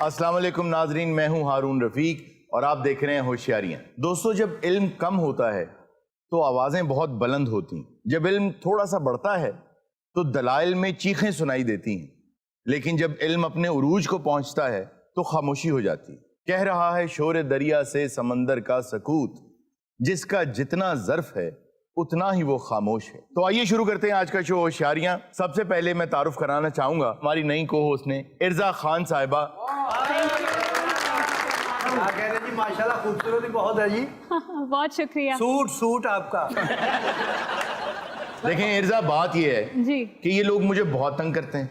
अस्सलाम वालेकुम नाजरीन, मैं हूं हारून रफीक और आप देख रहे हैं होशियारियां। दोस्तों, जब इल्म कम होता है तो आवाजें बहुत बुलंद होती हैं। जब इल्म थोड़ा सा बढ़ता है तो दलाइल में चीखें सुनाई देती हैं। लेकिन जब इल्म अपने उरूज को पहुंचता है तो खामोशी हो जाती है। कह रहा है शोर दरिया से समंदर का सकूत, जिसका जितना ज़र्फ है उतना ही वो खामोश है। तो आइए शुरू करते हैं आज का शो होशियारियां। सबसे पहले मैं तारुफ कराना चाहूंगा हमारी नई को होस्ट ने, इर्जा खान साहिबा। जी माशाल्लाह खूबसूरती बहुत है जी। बहुत शुक्रिया। सूट आपका। देखें इर्जा, बात ये है जी कि ये लोग मुझे बहुत तंग करते हैं,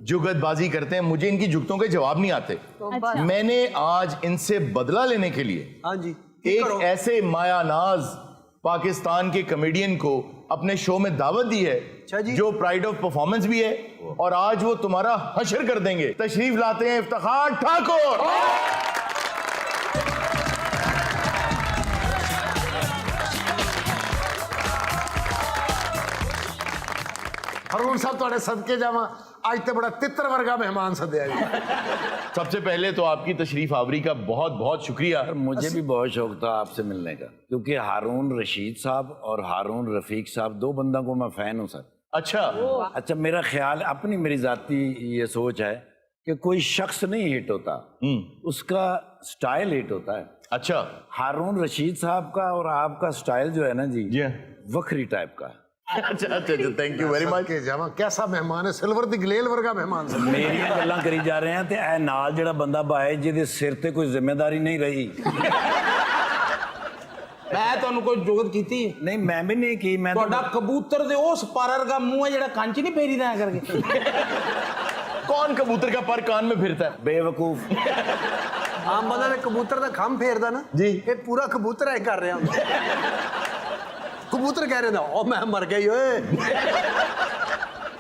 जुगतबाजी करते हैं, मुझे इनकी जुगतों के जवाब नहीं आते। अच्छा। मैंने आज इनसे बदला लेने के लिए हाँ जी, एक ऐसे मायानाज पाकिस्तान के कॉमेडियन को अपने शो में दावत दी है जी। जो प्राइड ऑफ परफॉर्मेंस भी है और आज वो तुम्हारा हशर कर देंगे। तशरीफ लाते हैं इफ्तिखार ठाकुर। हरून साहब थोड़े सदके जावा, आज तो बड़ा तितर वर्गा मेहमान सदया जी। सबसे पहले तो आपकी तशरीफ आवरी का बहुत बहुत शुक्रिया। मुझे भी बहुत शौक था आपसे मिलने का, क्योंकि हारून रशीद साहब और हारून रफीक साहब दो बंदा को मैं फैन हूँ सर। अच्छा, मेरा ख्याल अपनी मेरी जाती ये सोच है कि कोई शख्स नहीं हिट होता, उसका स्टाइल हिट होता है। अच्छा, हारून रशीद साहब का और आपका स्टाइल जो है ना जी, जी वखरी टाइप का। अच्छा, थैंक यू वेरी मच। के जावा, कैसा मेहमान है, सिल्वर दी गलेल वर्गा मेहमान सा। मेरियां गल्लां करी जा रहे हैं ते ए नाल जेड़ा बंदा बाए जिहदे सिर ते कोई जिम्मेदारी नहीं रही। मैं ਤੁਹਾਨੂੰ ਕੋਈ ਜੁਗਤ ਕੀਤੀ नहीं मैं भी नहीं की। मैं ਤੁਹਾਡਾ ਕਬੂਤਰ ਦੇ ਉਸ ਪਰ ਵਰਗਾ ਮੂੰਹ ਹੈ ਜਿਹੜਾ ਕੰਚ ਨਹੀਂ ਫੇਰੀਦਾ ਐ ਕਰਕੇ। कौन कबूतर का पर कान में फिरता है? बेवकूफ। आम बंदा ने कबूतर का खम फेरदा ना जी। ये पूरा कबूतर है कर रहा हूं। कबूतर कह रहे ना ओ मैं मर गई ओए।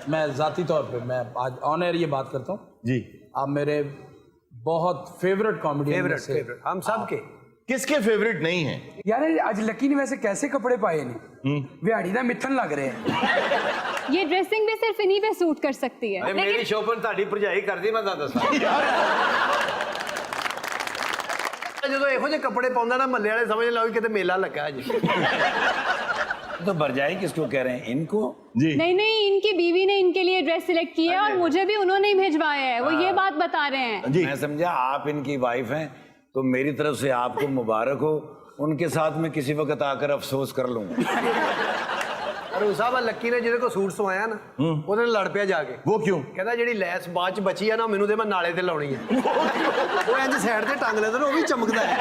मैं जाती तौर पे मैं आज ऑन एयर ये बात करता हूँ जी। आप मेरे बहुत फेवरेट कॉमेडियन फेवरेट हम सब के किसके फेवरेट नहीं है? यार आज लकी ने वैसे कैसे कपड़े पाए ने विहाड़ी दा मिथन लग रहे हैं। ये ड्रेसिंग भी सिर्फ इन्हीं पे सूट कर सकती है। मेरी शोभन ताड़ी भरजाई करदी मैं दसा ਜਦੋਂ ਇਹੋ ਜਿਹੇ ਕੱਪੜੇ ਪਾਉਂਦਾ ਨਾ ਮੱਲੇ ਵਾਲੇ ਸਮਝ ਲਾਓ ਕਿਤੇ ਮੇਲਾ ਲੱਗਾ ਅੱਜ। तो भरजाई किसको कह रहे हैं? इनको जी। नहीं नहीं, इनकी बीवी ने इनके लिए ड्रेस सिलेक्ट की है और मुझे भी उन्होंने ही भिजवाया है। वो ये बात बता रहे हैं। जी। मैं समझा आप इनकी वाइफ हैं, तो मेरी तरफ से आपको मुबारक हो। उनके साथ में किसी वक्त आकर अफसोस कर लूंगा। ਹਰੂ ਸਾਹਿਬ ਲੱਕੀ ਨੇ ਜਿਹਦੇ ਕੋ ਸੂਟ ਸਵਾਇਆ ਨਾ ਉਹਦੇ ਨਾਲ ਲੜ ਪਿਆ ਜਾ ਕੇ। वो क्यों? ਕਹਿੰਦਾ ਜਿਹੜੀ ਲੈਸ ਬਾਅਦ ਚ ਬਚੀ ਆ ਨਾ ਮੈਨੂੰ ਦੇ ਮੈਂ ਨਾਲੇ ਤੇ ਲਾਉਣੀ ਹੈ। ਉਹ ਇੰਜ ਸਾਈਡ ਤੇ ਟੰਗ ਲੈਂਦਾ ਨਾ ਉਹ ਵੀ ਚਮਕਦਾ ਹੈ।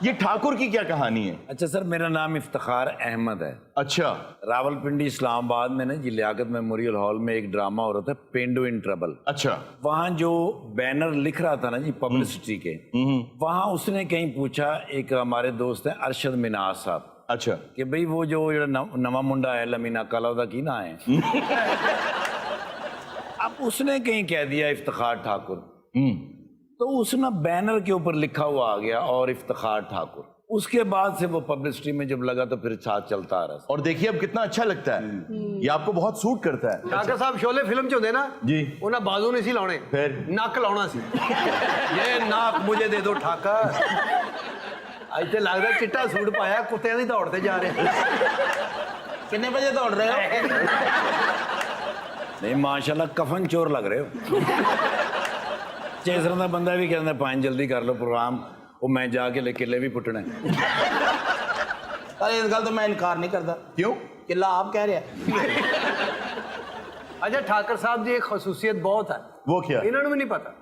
ये ठाकुर की क्या कहानी है? अच्छा सर, मेरा नाम इफ्तिखार अहमद है। अच्छा। रावलपिंडी इस्लामाबाद में ना जी लियाकत मेमोरियल हॉल में एक ड्रामा हो रहा था, पेंडू इन ट्रबल। अच्छा। वहाँ जो बैनर लिख रहा था ना जी पब्लिसिटी के, वहाँ उसने कहीं पूछा, एक हमारे दोस्त हैं अरशद मिनाज साहब, अच्छा कि भाई वो जो नवा मुंडा है लमीना काला दा की ना है। अब उसने कहीं कह दिया इफ्तिखार ठाकुर, तो उस ना बैनर के ऊपर लिखा हुआ आ गया और इफ्तिखार ठाकुर। उसके बाद से वो पब्लिसिटी में जब लगा तो फिर साथ चलता आ रहा। और देखिए अब कितना अच्छा लगता है, ये आपको बहुत सूट करता है। ਡਾਕਟਰ ਸਾਹਿਬ ਸ਼ੋਲੇ ਫਿਲਮ ਚ ਹੁੰਦੇ ਨਾ जी। ਉਹਨਾਂ ਬਾਜ਼ੂ ਨਹੀਂ ਸੀ ਲਾਉਣੇ, ਫਿਰ? ਨੱਕ ਲਾਉਣਾ ਸੀ। ਇਹ ਨੱਕ ਮੁਝੇ ਦੇ ਦੋ ਠਾਕਾ। ਅੱਜ ਤੇ ਲੱਗਦਾ ਚਿੱਟਾ ਸੂਟ ਪਾਇਆ ਕੁੱਤਿਆਂ ਦੀ ਦੌੜ ਤੇ ਜਾ ਰਿਹਾ। कितने बजे दौड़ रहे हो? नहीं माशाल्लाह कफन चोर लग रहे हो। चेसर का बंदा भी कहता पाइन जल्दी कर लो प्रोग्राम, वो मैं जाके ले किले भी पुटने। अरे इस गल तो मैं इनकार नहीं करता। क्यों? किला आप कह रहे हैं। ਅੱਛਾ ਠਾਕਰ ਸਾਹਿਬ ਦੀ ਇੱਕ ਖਸੂਸੀਅਤ ਬਹੁਤ ਹੈ। वो क्या? ਇਹਨਾਂ ਨੂੰ ਵੀ ਨਹੀਂ ਪਤਾ।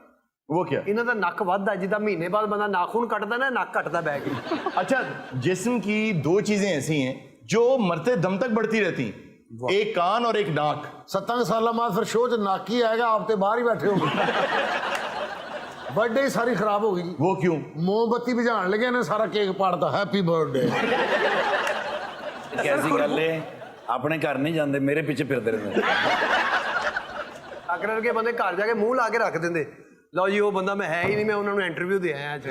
वो क्या? ਇਹਨਾਂ ਦਾ ਨੱਕ ਵੱਧਦਾ, ਜਿੱਦਾਂ ਮਹੀਨੇ ਬਾਅਦ ਬੰਦਾ ਨਾਖੂਨ ਕੱਟਦਾ ਨਾ, ਨੱਕ ਕੱਟਦਾ ਬੈ ਕੇ। अच्छा, जिस्म की दो चीजें ऐसी हैं जो मरते दम तक बढ़ती रहती, एक कान और एक नाक। 17 साल बाद फिर शो च नाक ही आएगा, आप तो बाहर ही बैठे हो। बर्थडे सारी खराब हो गई जी। वो क्यों? मोमबत्ती बुझाने लगे ने सारा केक पाड़ता, हैप्पी बर्थडे। कैसी गल है, अपने घर नहीं जाते, मेरे पीछे फिरते रहते। ਠਾਕਰ ਵਰਗੇ ਬੰਦੇ ਘਰ ਜਾ ਕੇ ਮੂੰਹ ਲਾ ਕੇ ਰੱਖ ਦਿੰਦੇ, ਲਓ ਜੀ ਉਹ ਬੰਦਾ ਮੈਂ ਹੈ ਹੀ नहीं, मैं उन्होंने इंटरव्यू दे आया आज।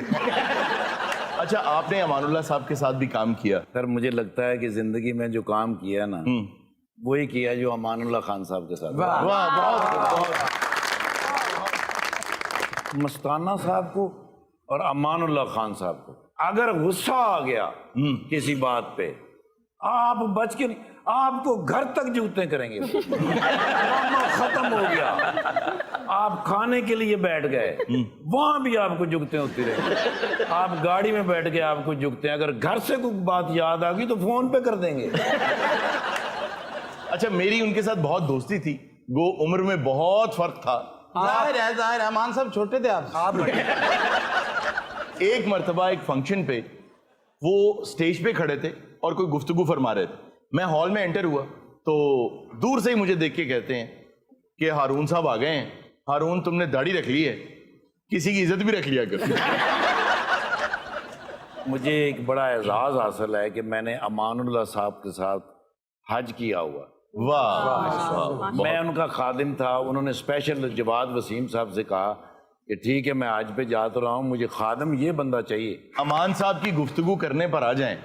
अच्छा, आपने अमानुल्लाह साहब के साथ भी काम किया। सर मुझे लगता है कि जिंदगी में जो काम किया ना, वही किया जो अमानुल्लाह खान साहब के साथ। वाह, बहुत मस्ताना साहब को और अमानुल्लाह खान साहब को अगर गुस्सा आ गया किसी बात पे, आप बच के नहीं, आपको घर तक जूते करेंगे। ड्रामा खत्म हो गया, आप खाने के लिए बैठ गए, वहां भी आपको जुगते होती रहे। आप गाड़ी में बैठ गए, आपको जुगते हैं। अगर घर से कोई बात याद आ गई तो फोन पे कर देंगे। अच्छा, मेरी उनके साथ बहुत दोस्ती थी, वो उम्र में बहुत फर्क था। जाहिर है मान साहब छोटे थे आप एक मर्तबा एक फंक्शन पे वो स्टेज पे खड़े थे और कोई गुफ्तगू फरमा रहे थे। मैं हॉल में एंटर हुआ तो दूर से ही मुझे देख के कहते हैं कि हारून साहब आ गए हैं। हारून, तुमने दाढ़ी रख ली है, किसी की इज्जत भी रख लिया कर। मुझे एक बड़ा एजाज हासिल है कि मैंने अमानुल्लाह साहब के साथ हज किया हुआ। वाह, मैं उनका खादिम था। उन्होंने स्पेशल जवाद वसीम साहब से कहा कि ठीक है, मैं आज पे जा तो रहा हूँ, मुझे खादिम ये बंदा चाहिए। अमान साहब की गुफ्तगू करने पर आ जाएं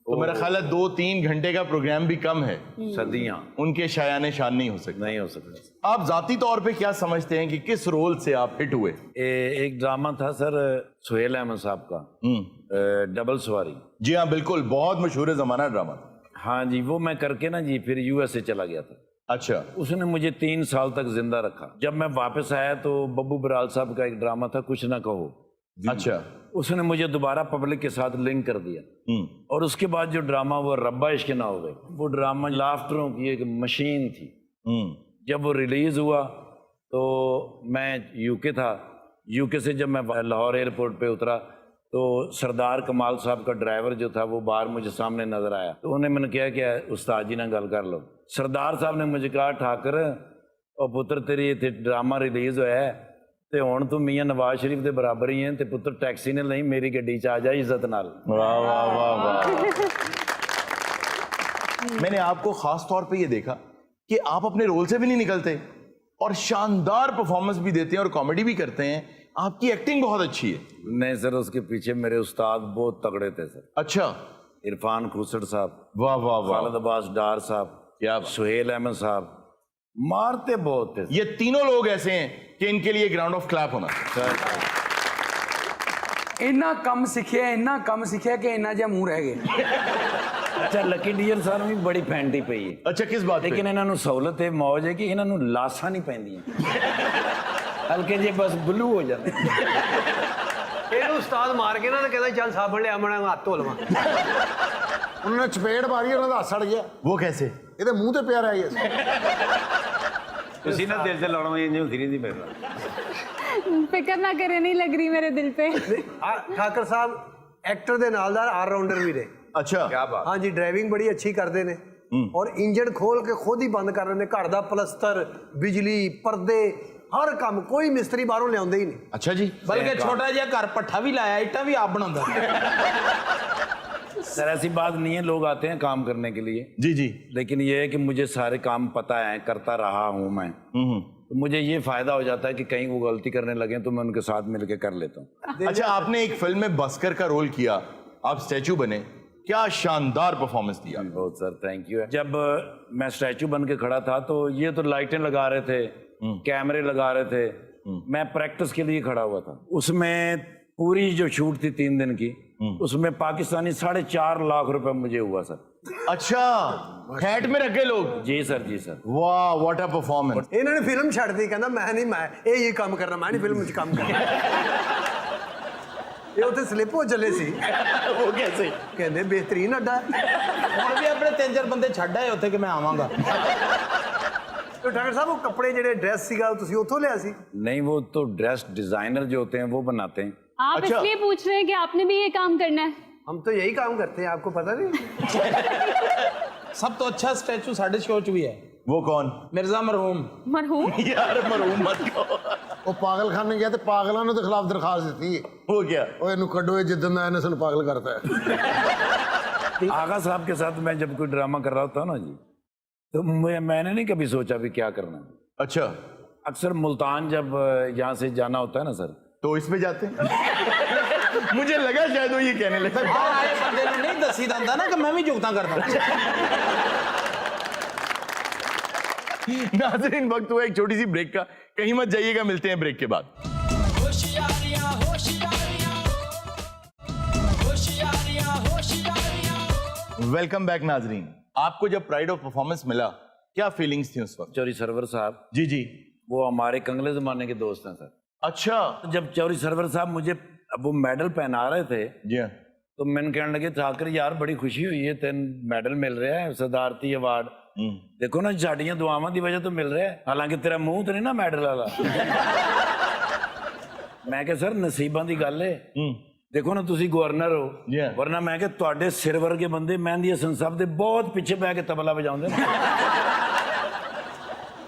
तो मेरा ख्याल है 2-3 घंटे का प्रोग्राम भी कम है। सदियां उनके शायाने शान नहीं हो सकते। नहीं हो सकता। आप जाती तौर पे क्या समझते हैं कि किस रोल से आप हिट हुए? एक ड्रामा था सर सुहेल अहमद साहब का, डबल सवारी। जी हाँ, बिल्कुल, बहुत मशहूर जमाना ड्रामा था। हाँ जी, वो मैं करके ना जी फिर यूएसए चला गया था। अच्छा, उसने मुझे 3 साल तक जिंदा रखा। जब मैं वापस आया तो बब्बू बराल साहब का एक ड्रामा था, कुछ ना कहो। अच्छा, उसने मुझे दोबारा पब्लिक के साथ लिंक कर दिया। और उसके बाद जो ड्रामा वो रब्बा इश्क ना हो गए, वो ड्रामा लाफ्टरों की एक मशीन थी। जब वो रिलीज हुआ तो मैं यूके था। यूके से जब मैं लाहौर एयरपोर्ट पे उतरा तो सरदार कमाल साहब का ड्राइवर जो था वो बाहर मुझे सामने नजर आया। तो उन्हें मैंने कहा कि उस्ताद जी ना गल कर लो। सरदार साहब ने मुझे कहा, ठाकर और पुत्र तेरी इतने ड्रामा रिलीज होया है ते हुण तू मियां नवाज शरीफ के बराबर ही है, ते पुत्र टैक्सी ने नहीं मेरी गड्डी च आ जा इज्जत नाल। वाह वाह वाह वाह। मैंने आपको खास तौर पे ये देखा कि आप अपने रोल से भी नहीं निकलते और शानदार परफॉर्मेंस भी देते हैं और कॉमेडी भी करते हैं। आपकी एक्टिंग बहुत अच्छी है। नहीं सर, उसके पीछे मेरे उस्ताद बहुत तगड़े थे सर। अच्छा, इरफान खूसड़ साहब, वाह वाह वाह, खालिद अब्बास डार साहब, क्या सुहेल अहमद साहब, मारते बहुत थे ये तीनों लोग ऐसे हैं कि इनके लिए ग्राउंड ऑफ क्लैप होना। सर। इन्ना कम सीखिया कि इन्ना जिहा मूंह रह गया। अच्छा, लकी डियर साहब भी बड़ी फैंटी पई है। अच्छा, किस बात पे? लेकिन इन्हों सहूलत है, मौज है कि इन्हों लाशा नहीं पैंदियां। हल्के जे बस ब्लू हो जाते। ਇਹਨੂੰ ਉਸਤਾਦ ਮਾਰ ਕੇ ਨਾ ਤੇ ਕਹਿੰਦਾ ਚੱਲ ਸਾਬਣ ਲਿਆ ਮੈਂ ਹੱਥ ਧੋ ਲਵਾਂ। उन्होंने चपेट मारी, उन्होंने हाथ सड़ गया। वो कैसे? ਇਹਦੇ ਮੂੰਹ ਤੇ ਪਿਆ ਰਿਹਾ ਸੀ। ਤੁਸੀਂ ਨਾ ਦਿਲ ਤੇ ਲਾਉਣਾ ਮੈਂ ਇੰਜ ਹੁੰਦੀ ਰਹਿੰਦੀ ਮੇਰੇ ਨਾਲ। फिक्र ना करे, नहीं लग रही मेरे दिल पे। ਠਾਕਰ ਸਾਹਿਬ ਐਕਟਰ ਦੇ ਨਾਲ ਦਾ ਆਲਰਾਊਂਡਰ ਵੀ ਨੇ। अच्छा, क्या बात। हाँ जी, ड्राइविंग बड़ी अच्छी करते ने और इंजन खोल के खुद ही बंद कर देंगे। घर दा पलस्तर, बिजली, पर्दे, हर काम, कोई मिस्त्री बाहरों लियाउंदे ही नहीं। अच्छा जी, बल्कि छोटा जिहा घर पट्ठा भी लाया, इट्टा भी आप बनांदा। सर ऐसी बात नहीं है, लोग आते हैं काम करने के लिए। जी जी, लेकिन ये है कि मुझे सारे काम पता है, करता रहा हूँ मैं। तो मुझे ये फायदा हो जाता है कि कहीं वो गलती करने लगे तो मैं उनके साथ मिलकर कर लेता हूँ। अच्छा, आपने एक फिल्म में बस्कर का रोल किया, आप स्टैचू बने, क्या शानदार परफॉर्मेंस दिया। बहुत सर, थैंक यू। जब मैं स्टैचू बन के खड़ा था तो ये तो लाइटें लगा रहे थे, कैमरे लगा रहे थे, मैं प्रैक्टिस के लिए खड़ा हुआ था। उसमें पूरी जो शूट थी 3 दिन की, उसमें पाकिस्तानी 4.5 लाख रुपए मुझे हुआ सर। अच्छा, हैट में रखे लोग। जी सर, जी सर। वाह, व्हाट अ परफॉर्मेंस। इन्होंने फिल्म छड़ दी, कहना मैं नहीं, मैं ये काम करना, मैं नहीं फिल्म में काम करना। ये उत्थे स्लिप हो चले सी। वो कैसे? कहते बेहतरीन अड्डा है। ਹੁਣ ਵੀ ਆਪਣੇ 3-4 ਬੰਦੇ ਛੱਡ ਆਏ ਉੱਥੇ ਕਿ ਮੈਂ ਆਵਾਂਗਾ। तो ठाकर साहब वो कपड़े जेडे ड्रेस सीगा तुसी उथों लिया सी? नहीं, वो तो ड्रेस डिजाइनर जो होते हैं वो बनाते हैं। आप अच्छा। इसलिए पूछ रहे हैं कि आपने भी ये काम करना है? हम तो यही काम करते हैं, आपको पता नहीं? सब तो अच्छा स्टैचू साढ़े शो च भी है, वो कौन? मिर्जा मरहूम। मरहूम? यार मरहूम मत कहो। ਉਹ ਪਾਗਲਖਾਨੇ ਗਿਆ ਤੇ ਪਾਗਲਾਂ ਨੂੰ ਦੇ ਖਿਲਾਫ ਦਰਖਾਸਤ ਦਿੱਤੀ। वो क्या? ਉਹ ਇਹਨੂੰ ਕੱਢੋ, ਇਹ ਜਿੱਦਣ ਦਾ ਇਹਨੇ ਸਾਨੂੰ ਪਾਗਲ ਕਰਤਾ ਹੈ। आगा साहब के साथ मैं जब कोई ड्रामा कर रहा था ना जी, तो मैंने नहीं कभी सोचा भी क्या करना। अच्छा, अक्सर मुल्तान जब यहाँ से जाना होता है ना सर, तो इसमें जाते हैं। मुझे लगा शायद वो ये कहने लगा। ਬਾਹਰ ਆਏ ਬੰਦੇ ਨੂੰ ਨਹੀਂ ਦੱਸੀ ਜਾਂਦਾ ਨਾ ਕਿ ਮੈਂ ਵੀ ਜੁਗਤਾਂ करदा। नाज़रीन, वक्त हुआ एक छोटी सी ब्रेक का, कहीं मत जाइएगा, मिलते हैं ब्रेक के बाद। वेलकम बैक नाजरीन। आपको जब प्राइड ऑफ परफॉर्मेंस मिला, क्या फीलिंग्स थी उस वक्त? चौरी सरवर साहब जी जी। वो हमारे कंगले जमाने के दोस्त हैं सर। अच्छा। जब चौरी सरवर साहब मुझे वो मेडल पहना रहे थे जी हाँ। तो मैंने कहने लगे ठाकर यार बड़ी खुशी हुई है, तेन मेडल मिल रहा है सदारती अवार्ड। देखो ना साड़ियां दुआवां की वजह तो मिल रहा है, हालांकि तेरा मुंह तो नहीं ना मेडल वाला। मैं कहा सर नसीबां की गल है, देखो ना तुसी गवर्नर हो, Yeah. वरना मैं कहा तुहाडे सिर वर्गे बंदे मेहंदी हसन साहब दे बहुत पीछे बह के तबला बजाउंदे ने।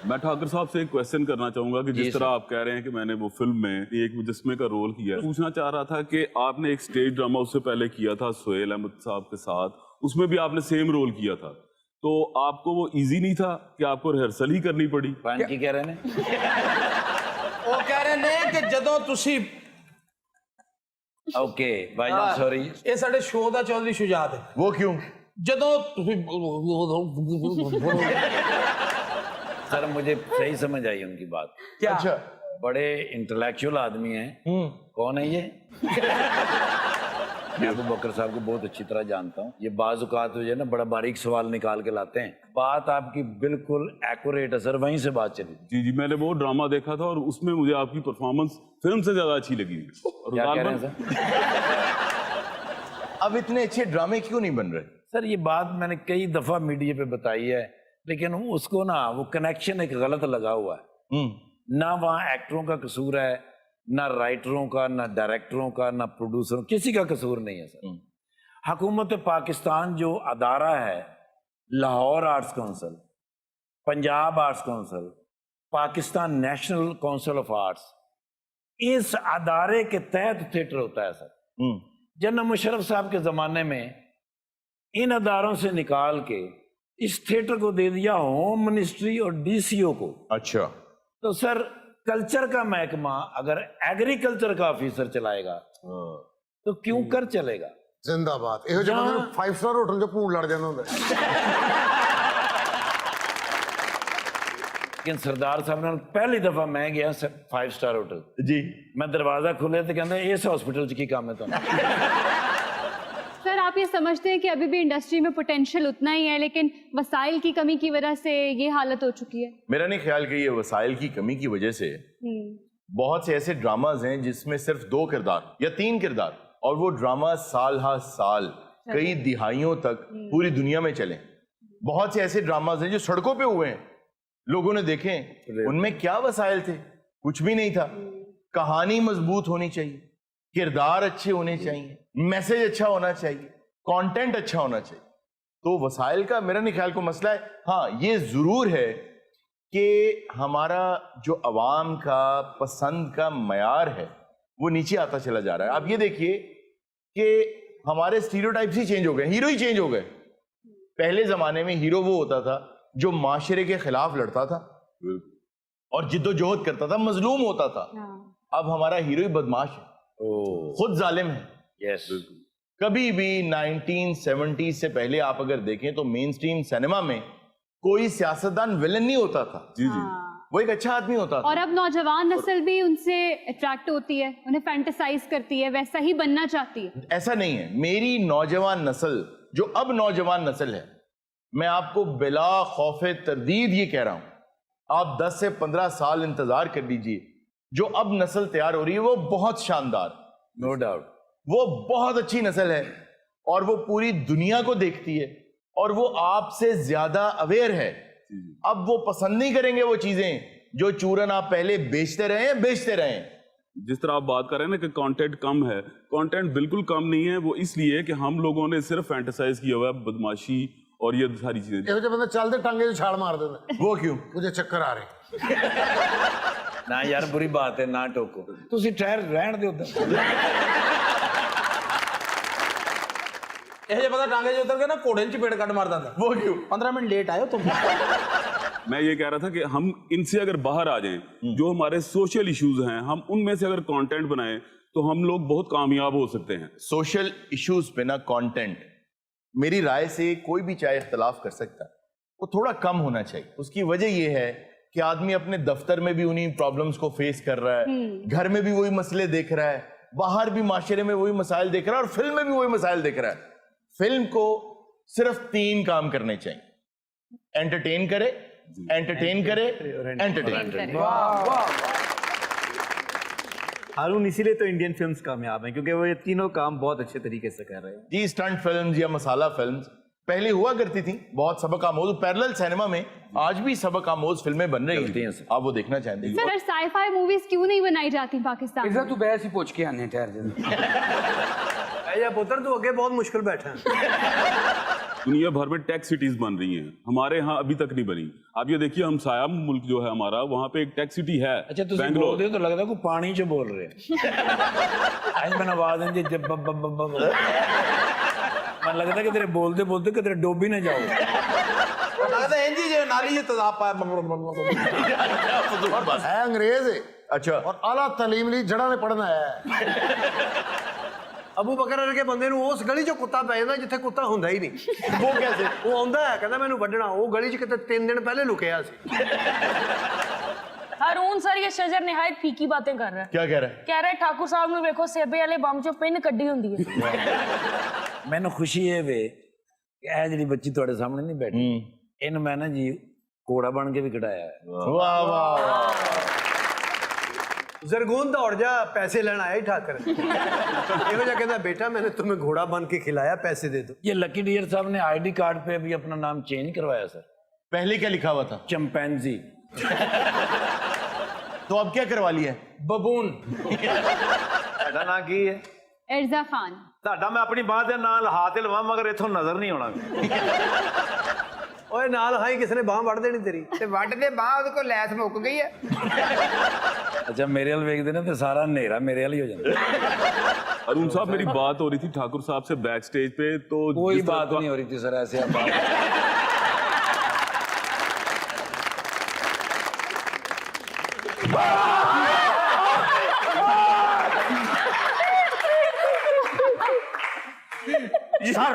मैं ठाकर साहब से एक क्वेश्चन करना चाहूंगा कि जिस तरह आप कह रहे हैं कि मैंने वो फिल्म में एक मुजस्मे का रोल किया, पूछना चाह रहा था कि आपने एक स्टेज ड्रामा उससे पहले किया था सुहेल अहमद साहब के साथ, उसमें भी आपने सेम रोल किया था, तो आपको वो इजी नहीं था कि आपको रिहर्सल ही करनी पड़ी? पान की कह रहे ने ਉਹ ਕਹਿ ਰਹੇ ਨੇ ਕਿ ਜਦੋਂ ਤੁਸੀਂ ओके भाईजान सॉरी। ਇਹ ਸਾਡੇ ਸ਼ੋਅ ਦਾ ਚੌਧਰੀ ਸ਼ੁਜਾਤ ਹੈ, वो क्यों? ਜਦੋਂ ਤੁਸੀਂ सर मुझे सही समझ आई उनकी बात। क्या अच्छा। बड़े इंटेलेक्चुअल आदमी हैं। कौन है ये? मैं अबू बकर साहब को बहुत अच्छी तरह जानता हूँ। ये बाज़ औक़ात जो है ना बड़ा बारीक सवाल निकाल के लाते हैं। बात आपकी बिल्कुल एक्यूरेट है सर, वहीं से बात चली। जी जी, मैंने वो ड्रामा देखा था और उसमें मुझे आपकी परफॉर्मेंस फिल्म से ज्यादा अच्छी लगी। और क्या कह रहे हैं गालबन- सर? अब इतने अच्छे ड्रामे क्यों नहीं बन रहे? सर ये बात मैंने कई दफ़ा मीडिया पे बताई है, लेकिन उसको ना वो कनेक्शन एक गलत लगा हुआ है। ना वहाँ एक्टरों का कसूर है, ना राइटरों का, ना डायरेक्टरों का, ना प्रोड्यूसरों, किसी का कसूर नहीं है सर। हुकूमत पाकिस्तान जो अदारा है, Lahore arts council, Punjab arts council, Pakistan national council of arts, इस अदारे के तहत थिएटर होता है सर। जनरल मुशर्रफ साहब के ज़माने में इन अदारों से निकाल के इस थिएटर को दे दिया होम मिनिस्ट्री और डीसीओ को। अच्छा। तो सर कल्चर का महकमा अगर एग्रीकल्चर का ऑफिसर चलाएगा तो क्यों कर चलेगा? जिंदाबाद। ਇਹੋ ਜਿਹੇ ਬੰਦੇ ਨੂੰ 5 ਸਟਾਰ ਹੋਟਲ 'ਚ ਭੂਣ ਲੜ ਜਾਂਦਾ ਹੁੰਦਾ। लेकिन सरदार साहब ने पहली दफा मैं गया 5 स्टार होटल जी। मैं दरवाजा खोले तो कहते इस हॉस्पिटल च की काम है तुम। सर आप ये समझते हैं कि अभी भी इंडस्ट्री में पोटेंशियल उतना ही है, लेकिन वसाइल की कमी की वजह से ये हालत हो चुकी है? मेरा नहीं ख्याल कि ये वसाइल की कमी की वजह से। बहुत से ऐसे ड्रामाज हैं जिसमें सिर्फ 2 किरदार या 3 किरदार, और वो ड्रामा साल हा साल कई दिहाइयों तक पूरी दुनिया में चले। बहुत से ऐसे ड्रामाज हैं जो सड़कों पे हुए हैं, लोगों ने देखे, उनमें क्या वसाइल थे? कुछ भी नहीं था। कहानी मजबूत होनी चाहिए, किरदार अच्छे होने चाहिए, मैसेज अच्छा होना चाहिए, कंटेंट अच्छा होना चाहिए। तो वसाइल का मेरा नहीं ख्याल को मसला है। हाँ ये जरूर है कि हमारा जो अवाम का पसंद का मयार है वो नीचे आता चला जा रहा है। आप ये देखिए कि हमारे स्टीरियोटाइप्स ही चेंज हो गए, हीरो ही चेंज हो गए। पहले जमाने में हीरो वो होता था जो माशरे के खिलाफ लड़ता था और जिद्दोजहद करता था, मजलूम होता था। अब हमारा हीरो ही बदमाश है, खुद जालिम है। यस। कभी भी 1970 से पहले आप अगर देखें तो मेन स्ट्रीम सिनेमा में कोई सियासतदान विलन नहीं होता था। जी जी। वो एक अच्छा आदमी होता था। और अब नौजवान नस्ल भी उनसे अट्रैक्ट होती है, उन्हें फैंटेसाइज करती है, वैसा ही बनना चाहती है। ऐसा नहीं है। मेरी नौजवान नस्ल जो अब नौजवान नस्ल है, मैं आपको बिला खौफे तरदीद ये कह रहा हूं, आप 10 से 15 साल इंतजार कर लीजिए। जो अब नस्ल तैयार हो रही है वो बहुत शानदार, नो डाउट, वो बहुत अच्छी नस्ल है और वो पूरी दुनिया को देखती है और वो आपसे ज्यादा अवेयर है। अब वो पसंद नहीं करेंगे वो चीजें जो चूरन आप पहले बेचते रहे। जिस तरह आप बात कर रहे हैं ना कि कंटेंट कम है, कंटेंट बिल्कुल कम नहीं है। वो इसलिए कि हम लोगों ने सिर्फ फैंटेसाइज किया हुआ है, बदमाशी और ये सारी चीजें। ਇਹੋ ਜਿਹੇ ਬੰਦੇ ਚੱਲਦੇ ਟਾਂਗੇ 'ਚ ਛਾਲ ਮਾਰ ਦਿੰਦੇ। वो क्यों? मुझे चक्कर आ रहे। ना यार बुरी बात है, ना टोको, तुसी ठहर रहन दे उधर। ਇਹ ਜੇ ਪਤਾ ਟਾਂਗੇ 'ਚ ਉਤਰ ਕੇ ਨਾ ਘੋੜੇ 'ਚ ਚਪੇੜ ਕੱਢ ਮਾਰ ਦਿੰਦਾ। वो क्यों? 15 मिनट लेट आए हो तुम। मैं ये कह रहा था कि हम इनसे अगर बाहर आ जाएं, जो हमारे सोशल इश्यूज हैं, हम उनमें से अगर कंटेंट बनाएं तो हम लोग बहुत कामयाब हो सकते हैं। सोशल इश्यूज पे ना कंटेंट, मेरी राय से कोई भी चाहे इख्तलाफ कर सकता है, वो थोड़ा कम होना चाहिए। उसकी वजह यह है कि आदमी अपने दफ्तर में भी उन्हीं प्रॉब्लम्स को फेस कर रहा है, घर में भी वही मसले देख रहा है, बाहर भी माशरे में वही मसाइल देख रहा है और फिल्म में भी वही मसाइल देख रहा है। फिल्म को सिर्फ 3 काम करने चाहिए, एंटरटेन करे, एंटरटेन करे, एंटरटेन। हारून इसीलिए तो इंडियन फिल्म्स कामयाब हैं, क्योंकि वो ये तीनों काम बहुत अच्छे तरीके से कर रहे हैं। जी, स्टंट फिल्म्स या मसाला फिल्म्स पहले हुआ करती थी, बहुत सबक आमोज। पैरेलल सिनेमा में आज भी सबक आमोज फिल्में बन रही हैं, आप वो देखना चाहेंगे? सर साई-फाई मूवीज क्यों नहीं बनाई जाती पाकिस्तान इधर में? तू बहस ही पूछ के आने ठहर जा। या पुत्र तू अगे बहुत मुश्किल बैठा है। दुनिया भर में टेक सिटीज बन रही हैं, हमारे यहाँ अभी तक नहीं बनी। आप ये देखिए, हमसाया मुल्क जो है हमारा, वहाँ पे एक टेक सिटी है। अच्छा, तुम बोलते हो तो लगता है को पानी च बोल रहे हैं। आज मैंने आवाज आई जब मन लगता है कि तेरे बोलते बोलते कि तेरे डूब ही ना जाओ। लगता है इंजी जो नाली ये तेजाब पाया। है अंग्रेज है अच्छा, और आला तालीम ली जड़ा ने पढ़ना है। अबू बकर वर्गे बंदे ਨੂੰ ਉਸ ਗਲੀ 'ਚੋਂ ਕੁੱਤਾ ਪੈ ਜਾਂਦਾ ਜਿੱਥੇ ਕੁੱਤਾ ਹੁੰਦਾ ਹੀ ਨਹੀਂ। वो कैसे? ਉਹ ਆਉਂਦਾ ਹੈ ਕਹਿੰਦਾ ਮੈਨੂੰ ਵੱਢਣਾ, ਉਹ ਗਲੀ 'ਚ ਕਿਤੇ 3 ਦਿਨ ਪਹਿਲੇ ਲੁਕਿਆ ਸੀ। हारून सर ये शजर निहायत फीकी बातें कर रहा है। क्या कह रहा है? कह रहे ठाकुर साहब ने वेखो सेबे वाले बम चो पिन कड्डी हुंदी है। ਮੈਨੂੰ ਖੁਸ਼ੀ ਇਹ ਵੇ ਕਿ ਇਹ ਜਿਹੜੀ ਬੱਚੀ ਤੁਹਾਡੇ ਸਾਹਮਣੇ ਨਹੀਂ ਬੈਠੀ, ਇਹਨੂੰ ਮੈਂ ਨਾ ਜੀ ਘੋੜਾ ਬਣ ਕੇ ਵੀ ਕਢਾਇਆ ਹੈ। वाह वाह। ਜ਼ਰਗੂਨ ਦੌੜ ਜਾ, ਪੈਸੇ ਲੈਣ ਆਇਆ ਹੀ ਠਾਕਰ। ਇਹੋ ਜਿਹਾ ਕਹਿੰਦਾ बेटा मैंने तुम्हें घोड़ा बन के खिलाया, पैसे दे दो। ये लकी डियर साहब ने आईडी कार्ड पे भी अपना नाम चेंज करवाया सर। पहले क्या लिखा हुआ था? चंपैंजी। तो अब क्या करवा लिया? बबून। ਤੁਹਾਡਾ ਨਾਂ ਕੀ ਹੈ? एर्जा खान। ਤੁਹਾਡਾ ਮੈਂ ਆਪਣੀ ਬਾਹ ਦੇ ਨਾਲ ਹੱਥ ਤੇ ਲਵਾਂ, ਮਗਰ ਇਥੋਂ ਨਜ਼ਰ ਨਹੀਂ ਆਉਣਾ। ਓਏ ਨਾਲ ਹਾਈ ਕਿਸੇ ਨੇ ਬਾਹ ਵੱਢ ਦੇਣੀ ਤੇਰੀ। ਤੇ ਵੱਢ ਦੇ ਬਾਹ, ਉਹਦੇ ਕੋਲ ਲੈਸ ਮੁੱਕ ਗਈ ਹੈ। अच्छा, मेरे वाल वेखते ना तो सारा नेरा मेरे वाल ही हो जाता। अरुण साहब, मेरी बात हो रही थी ठाकुर साहब से बैक स्टेज पे, तो कोई जिस तरह बात का- नहीं हो रही थी सर, ऐसे आप बात। सर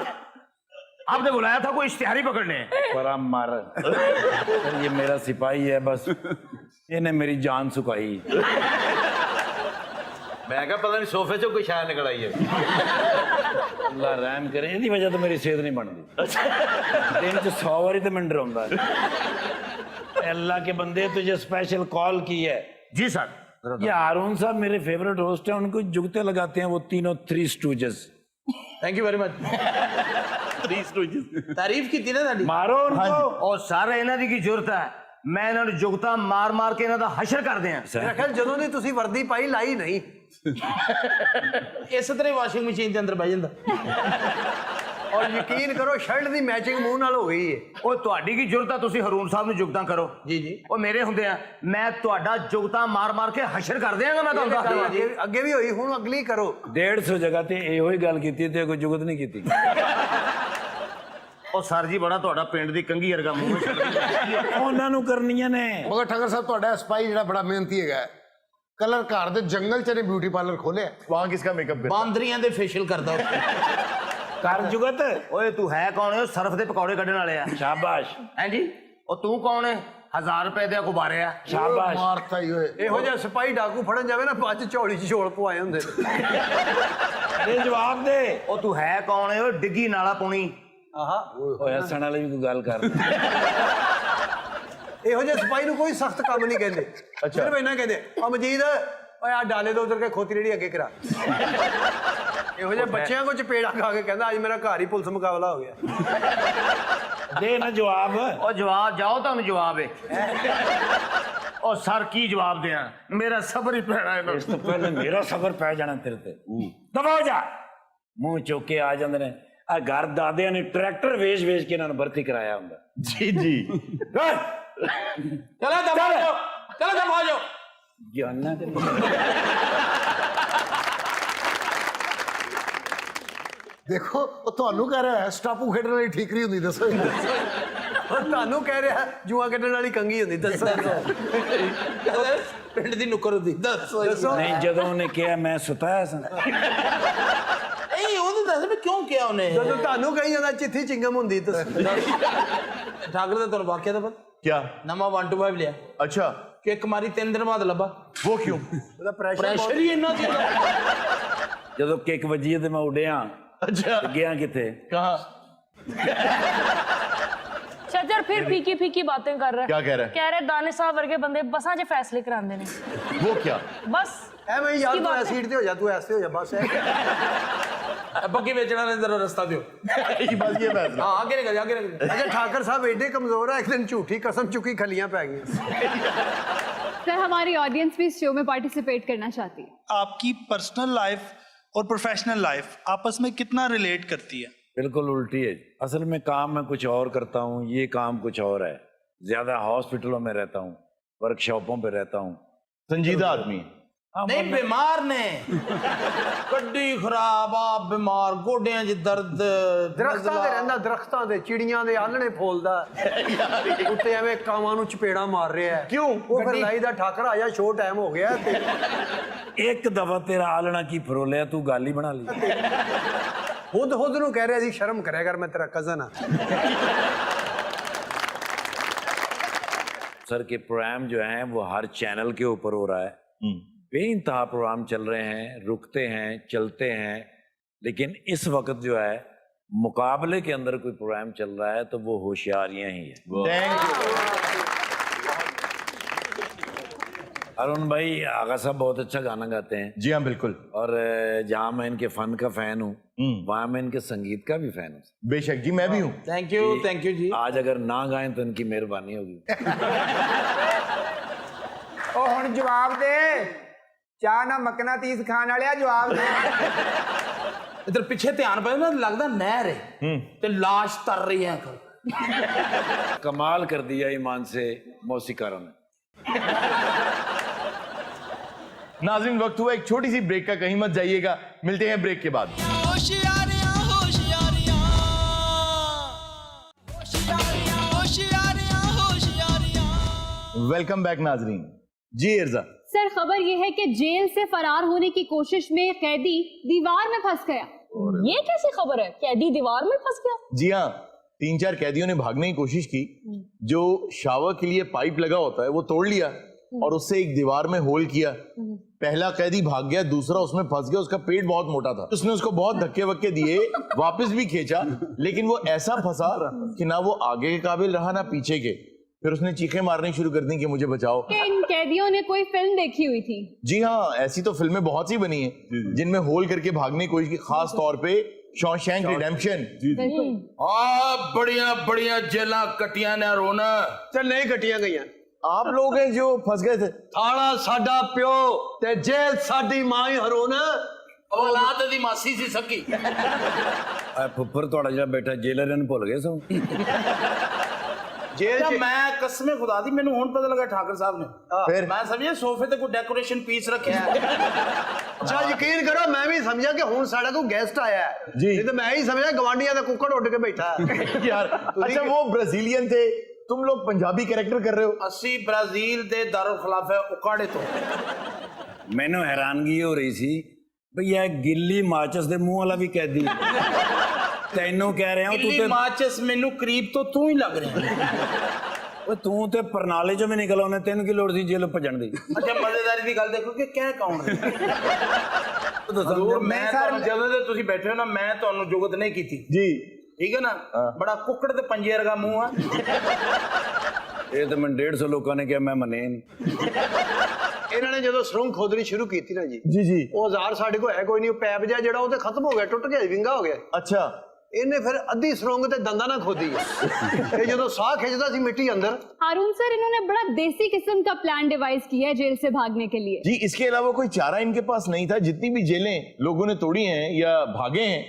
आपने बुलाया था कोई इश्तिहारी पकड़ने? पर आप मार सर, ये मेरा सिपाही है, बस इन्हें मेरी जान सुखाई। मैं क्या पता नहीं सोफे से कोई शायद निकल आई है। अल्लाह रहम करे, इहदी वजह तो मेरी सेहत नहीं बनती। दिन च 100 बारी तो मैं डराउंदा। अल्लाह के बंदे, तुझे स्पेशल कॉल की है। जी सर। ये हारून साहब मेरे फेवरेट होस्ट हैं, उनको जुगते लगाते हैं वो तीनों 3 stooges. Thank you very much. तारीफ की थी ना साडी। मारो उनको। और सारे इन्हां दी की जरूरत है, मैं इन्हां नूं जुगता मार मार के इन्हां दा हशर कर दियां। ਮੇਰਾ ਖਿਆਲ ਜਦੋਂ ਦੀ ਤੁਸੀਂ ਵਰਦੀ ਪਾਈ ਲਾਈ ਨਹੀਂ। इस तरह वाशिंग मशीन के अंदर बह जांदा। ਔਰ ਯਕੀਨ ਕਰੋ ਸ਼ਰਟ ਦੀ ਮੈਚਿੰਗ ਮੂੰਹ ਨਾਲ ਹੋ ਗਈ ਹੈ। ਉਹ ਤੁਹਾਡੀ ਕੀ ਜ਼ਰੂਰਤ ਆ, ਤੁਸੀਂ ਹਰੂਨ ਸਾਹਿਬ ਨੂੰ ਜੁਗਤਾਂ ਕਰੋ। जी जी। ਉਹ ਮੇਰੇ ਹੁੰਦੇ ਆ, ਮੈਂ ਤੁਹਾਡਾ ਜੁਗਤਾਂ ਮਾਰ ਮਾਰ ਕੇ ਹਸ਼ਰ ਕਰ ਦਿਆਂਗਾ। ਮੈਂ ਤੁਹਾਨੂੰ ਦੱਸ ਦਿਆਂ। ਅੱਗੇ ਵੀ ਹੋਈ, ਹੁਣ ਅਗਲੀ ਕਰੋ। 150 ਜਗ੍ਹਾ ਤੇ ਇਹੋ ਹੀ ਗੱਲ ਕੀਤੀ ਤੇ ਕੋਈ ਜੁਗਤ ਨਹੀਂ ਕੀਤੀ। ਉਹ ਸਰ ਜੀ, ਬੜਾ ਤੁਹਾਡਾ ਪਿੰਡ ਦੀ ਕੰਘੀ ਵਰਗਾ ਮੂੰਹ ਹੈ। ਉਹਨਾਂ ਨੂੰ ਕਰਨੀਆਂ ਨੇ। ਮਗਰ ਠਾਕਰ ਸਾਹਿਬ ਤੁਹਾਡਾ ਸਪਾਈ ਜਿਹੜਾ ਬੜਾ ਮਿਹਨਤੀ ਹੈਗਾ, ਕਲਰ ਘਰ ਦੇ ਜੰਗਲ ਚ ਨੇ ਬਿਊਟੀ ਪਾਰਲਰ ਖੋਲਿਆ। वहां किसका मेकअप? बांदरियां दे फेशियल करदा। ਕਰ ਜੁਗਤ। ਓਏ ਤੂੰ ਹੈ ਕੌਣ ਹੈ? ਸਰਫ ਦੇ ਪਕੌੜੇ ਕੱਢਣ ਵਾਲੇ ਆ। ਸ਼ਾਬਾਸ਼ ਹੈ ਜੀ। ਉਹ ਤੂੰ ਕੌਣ ਹੈ? 1000 ਰੁਪਏ ਦੇ ਗੁਬਾਰੇ ਆ। ਸ਼ਾਬਾਸ਼। ਮਾਰਤਾ ਹੀ ਹੋਏ। ਇਹੋ ਜਿਹਾ ਸਿਪਾਹੀ ਡਾਕੂ ਫੜਨ ਜਾਵੇ ਨਾ, ਬਾਅਦ ਚ ਝੋਲੀ ਚ ਝੋਲ ਪਵਾਏ ਹੁੰਦੇ ਨੇ। ਇਹ ਜਵਾਬ ਦੇ। ਉਹ ਤੂੰ ਹੈ ਕੌਣ ਹੈ? ਉਹ ਡਿੱਗੀ ਨਾਲਾ ਪੂਣੀ। ਆਹਾ, ਓਏ ਹੱਸਣ ਵਾਲੇ ਵੀ ਕੋਈ ਗੱਲ ਕਰ। ਇਹੋ ਜਿਹੇ ਸਿਪਾਹੀ ਨੂੰ ਕੋਈ ਸਖਤ ਕੰਮ ਨਹੀਂ ਕਹਿੰਦੇ। ਸਿਰਫ ਇਹਨਾਂ ਕਹਿੰਦੇ ਆ ਮਜੀਦ, ਓਏ ਆ ਡਾਲੇ ਤੋਂ ਉਧਰ ਕੇ ਖੋਤੀ ਰੇੜੀ ਅੱਗੇ ਕਰਾ। ਇਹੋ ਜਿਹੇ ਬੱਚਿਆਂ ਕੋ ਚਪੇੜਾ ਖਾ ਕੇ ਕਹਿੰਦਾ ਅੱਜ ਮੇਰਾ ਘਰ ਹੀ ਪੁਲਿਸ ਮੁਕਾਬਲਾ ਹੋ ਗਿਆ। ਦੇ ਨਾ ਜਵਾਬ। ਉਹ ਜਵਾਬ ਜਾਓ, ਤੁਹਾਨੂੰ ਜਵਾਬ ਹੈ। ਉਹ ਸਰ ਕੀ ਜਵਾਬ ਦਿਆਂ? ਮੇਰਾ ਸਬਰ ਹੀ ਪੈਣਾ ਇਹਨਾਂ ਇਸ ਤੋਂ ਪਹਿਲੇ ਮੇਰਾ ਸਬਰ ਪੈ ਜਾਣਾ ਤੇਰੇ ਤੇ। ਦਬਾ ਜਾ। ਮੂੰਹ ਚੁੱਕ ਕੇ ਆ ਜਾਂਦੇ ਨੇ। ਆ ਘਰ ਦਾਦਿਆਂ ਨੇ ਟਰੈਕਟਰ ਵੇਚ ਕੇ ਇਹਨਾਂ ਨੂੰ ਭਰਤੀ ਕਰਾਇਆ ਹੁੰਦਾ। जी जी। चलो दबा जाओ, चलो दबा जाओ। ਜਾਨਾ ਤੇ ਦੇਖੋ ਉਹ ਤੁਹਾਨੂੰ ਕਹਿ ਰਿਹਾ ਹੈ ਸਟਾਪੂ ਖੇਡਣ ਵਾਲੀ ਠੀਕਰੀ ਹੁੰਦੀ, ਦੱਸੋ। ਔਰ ਤੁਹਾਨੂੰ ਕਹਿ ਰਿਹਾ ਜੂਆ ਕੱਢਣ ਵਾਲੀ ਕੰਗੀ ਹੁੰਦੀ। ਦੱਸੋ पिंड दी नुक्कर हुंदी। दस ਦੱਸੋ। ਨਹੀਂ, ਜਦੋਂ ਉਹਨੇ ਕਿਹਾ ਮੈਂ ਸੁਤਾਇਆ ਸਾਂ। नहीं ओने दस भी क्यों किया उन्हें? ਜਦੋਂ ਤੁਹਾਨੂੰ ਕਹੀ ਜਾਂਦਾ ਚਿੱਠੀ ਚਿੰਗਮ ਹੁੰਦੀ। ਦੱਸੋ। ठाकर दा तोर वाकया दा पता? क्या? नवा 125 लिया, अच्छा, किक मारी 3 दिन बाद लभा। वो क्यों? ਪ੍ਰੈਸ਼ਰ ਹੀ ਇੰਨਾ ਸੀ। ਜਦੋਂ ਕਿੱਕ ਵੱਜੀ ਤੇ ਮੈਂ ਉੱਡਿਆ। अच्छा, ਤੇ ਗਿਆ ਕਿੱਥੇ? कहाँ? ਸ਼ਜਰ ਫਿਰ ਫੀਕੀ ਫੀਕੀ ਬਾतें कर रहा है। क्या कह रहा है? कह रहे दाने साहब वर्गे बंदे बसां 'ਚ फैसले करांदे ने। वो क्या? बस ਐਵੇਂ ਹੀ ਯਾਰ इसकी ਤੂੰ बात ਐ है। ਸੀਟ ਤੇ ਹੋ ਜਾ, ਤੂੰ ਐਸੇ ਹੋ ਜਾ ਬਸ। ਬੱਗੀ ਵੇਚਣਾ ਨੇ ਜ਼ਰਾ ਰਸਤਾ ਦਿਓ। बस ये फैसला। ਹਾਂ ਅੱਗੇ ਨਿਕਲ ਜਾ, ਅੱਗੇ ਨਿਕਲ ਜਾ। ਅੱਛਾ ਠਾਕਰ ਸਾਹਿਬ ਐਡੇ ਕਮਜ਼ੋਰ ਆ, ਇੱਕ ਦਿਨ ਝੂਠੀ ਕਸਮ ਚੁੱਕੀ ਖਲੀਆਂ ਪੈ ਗਈਆਂ। सर हमारी ऑडियंस भी इस शो में पार्टिसिपेट करना चाहती है। आपकी पर्सनल लाइफ और प्रोफेशनल लाइफ आपस में कितना रिलेट करती है? बिल्कुल उल्टी है। असल में काम मैं कुछ और करता हूँ, ये काम कुछ और है। ज्यादा हॉस्पिटलों में रहता हूँ, वर्कशॉपों पे रहता हूँ। संजीदा आदमी है। ਨਹੀਂ ਬਿਮਾਰ ਨੇ, ਗੱਡੀ ਖਰਾਬ ਆ, ਬਿਮਾਰ, ਗੋਡਿਆਂ 'ਚ ਦਰਦ, ਦਰਖਤਾਂ ਤੇ ਰਹਿੰਦਾ, ਦਰਖਤਾਂ ਦੇ ਚਿੜੀਆਂ ਦੇ ਆਲਣੇ ਫੋਲਦਾ, ਉੱਤੇ ਐਵੇਂ ਕਾਵਾਂ ਨੂੰ ਚਪੇੜਾ ਮਾਰ ਰਿਹਾ ਹੈ। क्यों? ਉਹ ਫਿਰ ਲਾਈ ਦਾ ਠਾਕਰ ਆ ਜਾ, ਸ਼ੋ ਟਾਈਮ ਹੋ ਗਿਆ ਤੇ एक दफा तेरा आलना की फरोलिया तू गाली बना ली। ਹੁਦ ਨੂੰ ਕਹਿ ਰਿਹਾ ਸੀ ਸ਼ਰਮ ਕਰਿਆ ਕਰ, ਮੈਂ ਤੇਰਾ ਕਜ਼ਨ ਆ। सर के प्रोग्राम जो हैं वो हर चैनल के ऊपर हो रहा है। बेइंतहा प्रोग्राम चल रहे हैं, रुकते हैं, चलते हैं, लेकिन इस वक्त जो है मुकाबले के अंदर कोई प्रोग्राम चल रहा है तो वो होशियारियां ही है। Thank you. अरुण भाई आगा साहब बहुत अच्छा गाना गाते हैं। जी हाँ, बिल्कुल। और जहाँ मैं इनके फन का फैन हूँ वहाँ मैं इनके संगीत का भी फैन हूँ। बेशक जी, मैं भी हूँ। ਥੈਂਕ ਯੂ ਜੀ। आज अगर ना गाएं तो इनकी मेहरबानी होगी। ਉਹ ਹੁਣ ਜਵਾਬ ਦੇ, ਚਾਹ ਨਾ ਮੱਕਨਾ ਤੀਸ ਖਾਣ ਵਾਲਿਆ, ਜਵਾਬ ਦੇ। ਇਧਰ ਪਿੱਛੇ ਧਿਆਨ ਪਏ ਨਾ, ਲੱਗਦਾ ਨਹਿਰ ਹੈ ਤੇ ਲਾਸ਼ ਤਰ ਰਹੀ ਹੈ। कमाल कर दिया ईमान से मौसीकारों ने। नाज़रीन, वक्त हुआ एक छोटी सी ब्रेक का, कहीं मत जाइएगा, मिलते हैं ब्रेक के बाद। होशियारियां होशियारियां होशियारियां होशियारियां होशियारियां। वेलकम बैक नाज़रीन। जी इर्जा। सर खबर यह है कि जेल से फरार होने की कोशिश में कैदी दीवार में फंस गया। ये कैसी खबर है? कैदी दीवार में फंस गया? जी हाँ, 3-4 कैदियों ने भागने की कोशिश की। जो शावर के लिए पाइप लगा होता है वो तोड़ लिया और उससे एक दीवार में होल किया। पहला कैदी भाग गया, दूसरा उसमें फंस गया। उसका पेट बहुत मोटा था, उसने उसको बहुत धक्के वक्के दिए, वापस भी खींचा, लेकिन वो ऐसा फंसा कि ना वो आगे के काबिल रहा ना पीछे के। फिर उसने चीखें मारनी शुरू कर दी कि मुझे बचाओ। कि इन कैदियों ने कोई फिल्म देखी हुई थी। जी हाँ, ऐसी तो फिल्में बहुत सी बनी हैं जिनमें होल करके भागने की कोशिश की, खास तौर पे शॉशैंक रिडेम्पशन। बड़िया बड़िया जेलां कटियां ने रोना। ਚੱਲ ਨਹੀਂ ਕੱਟੀਆਂ ਗਈਆਂ। आप लोग हैं जो फंस गए थे। ਥਾਲਾ ਸਾਡਾ ਪਿਓ ਤੇ ਜੇਲ੍ਹ ਸਾਡੀ ਮਾਂ ਹੀ ਹਰੋਨ। औलाद दी मासी सी सकी। फुफर थोड़ा जरा बैठा जेलर इन भुल गए सो। ਜੇਲ੍ਹ 'ਚ मैं कसमें खुदा दी मैनू हुण पता लगा ठाकर साहब ने। फिर मैं समझे सोफे ते कोई डेकोरेशन पीस रखा है। ਅੱਛਾ ਯਕੀਨ ਕਰੋ, ਮੈਂ ਵੀ ਸਮਝਿਆ ਕਿ ਹੁਣ ਸਾਡਾ ਕੋਈ ਗੈਸਟ ਆਇਆ ਹੈ। ਜੀ। ਨਹੀਂ ਤਾਂ ਮੈਂ ਹੀ ਸਮਝਿਆ ਗਵਾਂਡੀਆਂ ਦਾ ਕੁੱਕੜ ਉੱਡ ਕੇ ਬੈਠਾ ਹੈ। यार, अच्छा वो ब्राजीलियन थे, तुम लोग पंजाबी कैरेक्टर कर रहे हो। ਅਸੀਂ ਬ੍ਰਾਜ਼ੀਲ ਦੇ ਦਾਰੁਲ ਖਿਲਾਫੇ ਉਕਾੜੇ ਤੋਂ। मैनू हैरानगी हो रही सी भई यह गिल्ली माचिस दे मुंह वाला भी कैदी तैनू कह रहा हूं तू ਦਿੱਲੀ ते ਮਾਚਸ ਮੈਨੂੰ ਕਰੀਬ ਤੋਂ ਤੂੰ ਹੀ ਲੱਗ ਰਿਹਾ। ओए तू ते परनाले चों भी निकल आने, तेन की लोड़ सी जेल भजन दी। ਅੱਛਾ ਮਜ਼ੇਦਾਰੀ ਦੀ ਗੱਲ ਦੇਖੋ ਕਿ ਕਹਿ ਕੌਣ ਰਿਹਾ। हजूर, ਮੈਂ ਤੁਹਾਨੂੰ ਜਦੋਂ ਦੇ ਤੁਸੀਂ ਬੈਠੇ ਹੋ ਨਾ, ਮੈਂ ਤੁਹਾਨੂੰ ਜੁਗਤ ਨਹੀਂ ਕੀਤੀ। जी। ਠੀਕ ਹੈ ਨਾ, ਬੜਾ ਕੁੱਕੜ ਤੇ ਪੰਜੇ ਵਰਗਾ ਮੂੰਹ ਆ। ये तो मैं 150 लोगों ने कहा मैं मने नहीं। ਇਹਨਾਂ ਨੇ ਜਦੋਂ ਸੁਰੰਗ ਖੋਦਣੀ ਸ਼ੁਰੂ ਕੀਤੀ ਨਾ ਜੀ, जी। ਉਹ ਔਜ਼ਾਰ ਸਾਡੇ ਕੋਲ ਹੈ ਕੋਈ ਨਹੀਂ, ਉਹ ਪੈਪ ਜਿਹਾ ਜਿਹੜਾ ਉਹ ਤੇ ਖਤਮ ਹੋ ਗਿਆ, ਟੁੱਟ ਗਿਆ, ਵਿੰਗਾ ਹੋ ਗਿਆ। अच्छा। ਇਹਨੇ ਫਿਰ ਅੱਧੀ ਸੁਰੰਗ ਤੇ ਦੰਦਾਂ ਨਾਲ ਖੋਦੀ ਹੈ। ਇਹ ਜਦੋਂ ਸਾਹ ਖਿੱਚਦਾ ਸੀ ਮਿੱਟੀ ਅੰਦਰ। हारून सर, इन्होंने बड़ा देसी किस्म का प्लान डिवाइस किया है जेल से भागने के लिए। जी, इसके अलावा कोई चारा इनके पास नहीं था। जितनी भी जेलें लोगों ने तोड़ी हैं या भागे हैं,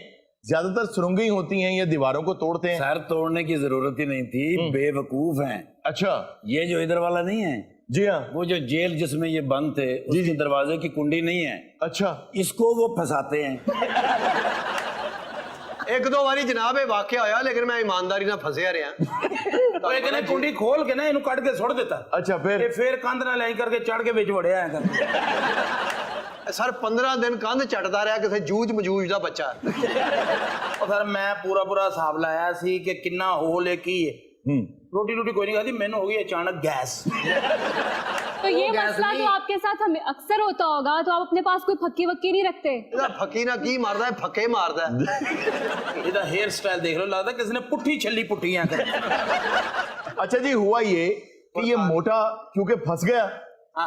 ज्यादातर सुरंगें ही होती हैं या दीवारों को तोड़ते हैं। सर तोड़ने की जरूरत ही नहीं थी, बेवकूफ हैं। अच्छा। ये जो इधर वाला नहीं है, जी हाँ। वो जो जेल जिसमें ये बंद थे उसके दरवाजे की कुंडी नहीं है। अच्छा। इसको वो फंसाते हैं। ਇੱਕ ਦੋ ਵਾਰੀ ਜਨਾਬ ਇਹ ਵਾਕਿਆ ਹੋਇਆ, ਲੇਕਿਨ ਮੈਂ ਇਮਾਨਦਾਰੀ ਨਾਲ ਫਸਿਆ ਰਿਹਾ। ਉਹ ਇੱਕ ਨੇ ਕੁੰਡੀ ਖੋਲ ਕੇ ਨਾ ਇਹਨੂੰ ਕੱਢ ਕੇ ਸੁੱਟ ਦਿੱਤਾ। अच्छा, फिर ਤੇ ਫਿਰ ਕੰਧ ਨਾਲ ਐਂ ਕਰਕੇ ਚੜ ਕੇ ਵਿੱਚ ਵੜਿਆ ਐਂ ਕਰਕੇ। ਸਰ 15 ਦਿਨ ਕੰਧ ਚੱਟਦਾ ਰਿਹਾ ਕਿਸੇ ਜੂਝ ਮਜੂਝ ਦਾ ਬੱਚਾ। ਉਹ ਫਿਰ ਮੈਂ ਪੂਰਾ ਹਿਸਾਬ ਲਾਇਆ ਸੀ ਕਿ ਕਿੰਨਾ ਹੋਲ ਹੈ ਕੀ ਹੈ। रोटी रोटी कोई नहीं खाती, मैंने हो गई अचानक गैस। तो ये मसला तो आपके साथ हमें अक्सर होता होगा, तो आप अपने पास कोई फक्की वक्की नहीं रखते? फकी ना की मारदा है, फके मारदा है। ਇਹਦਾ हेयर स्टाइल देख लो, लगता किसी ने पुट्ठी छल्ली पुट्टी है। अच्छा जी, हुआ ये कि ये मोटा क्योंकि फंस गया,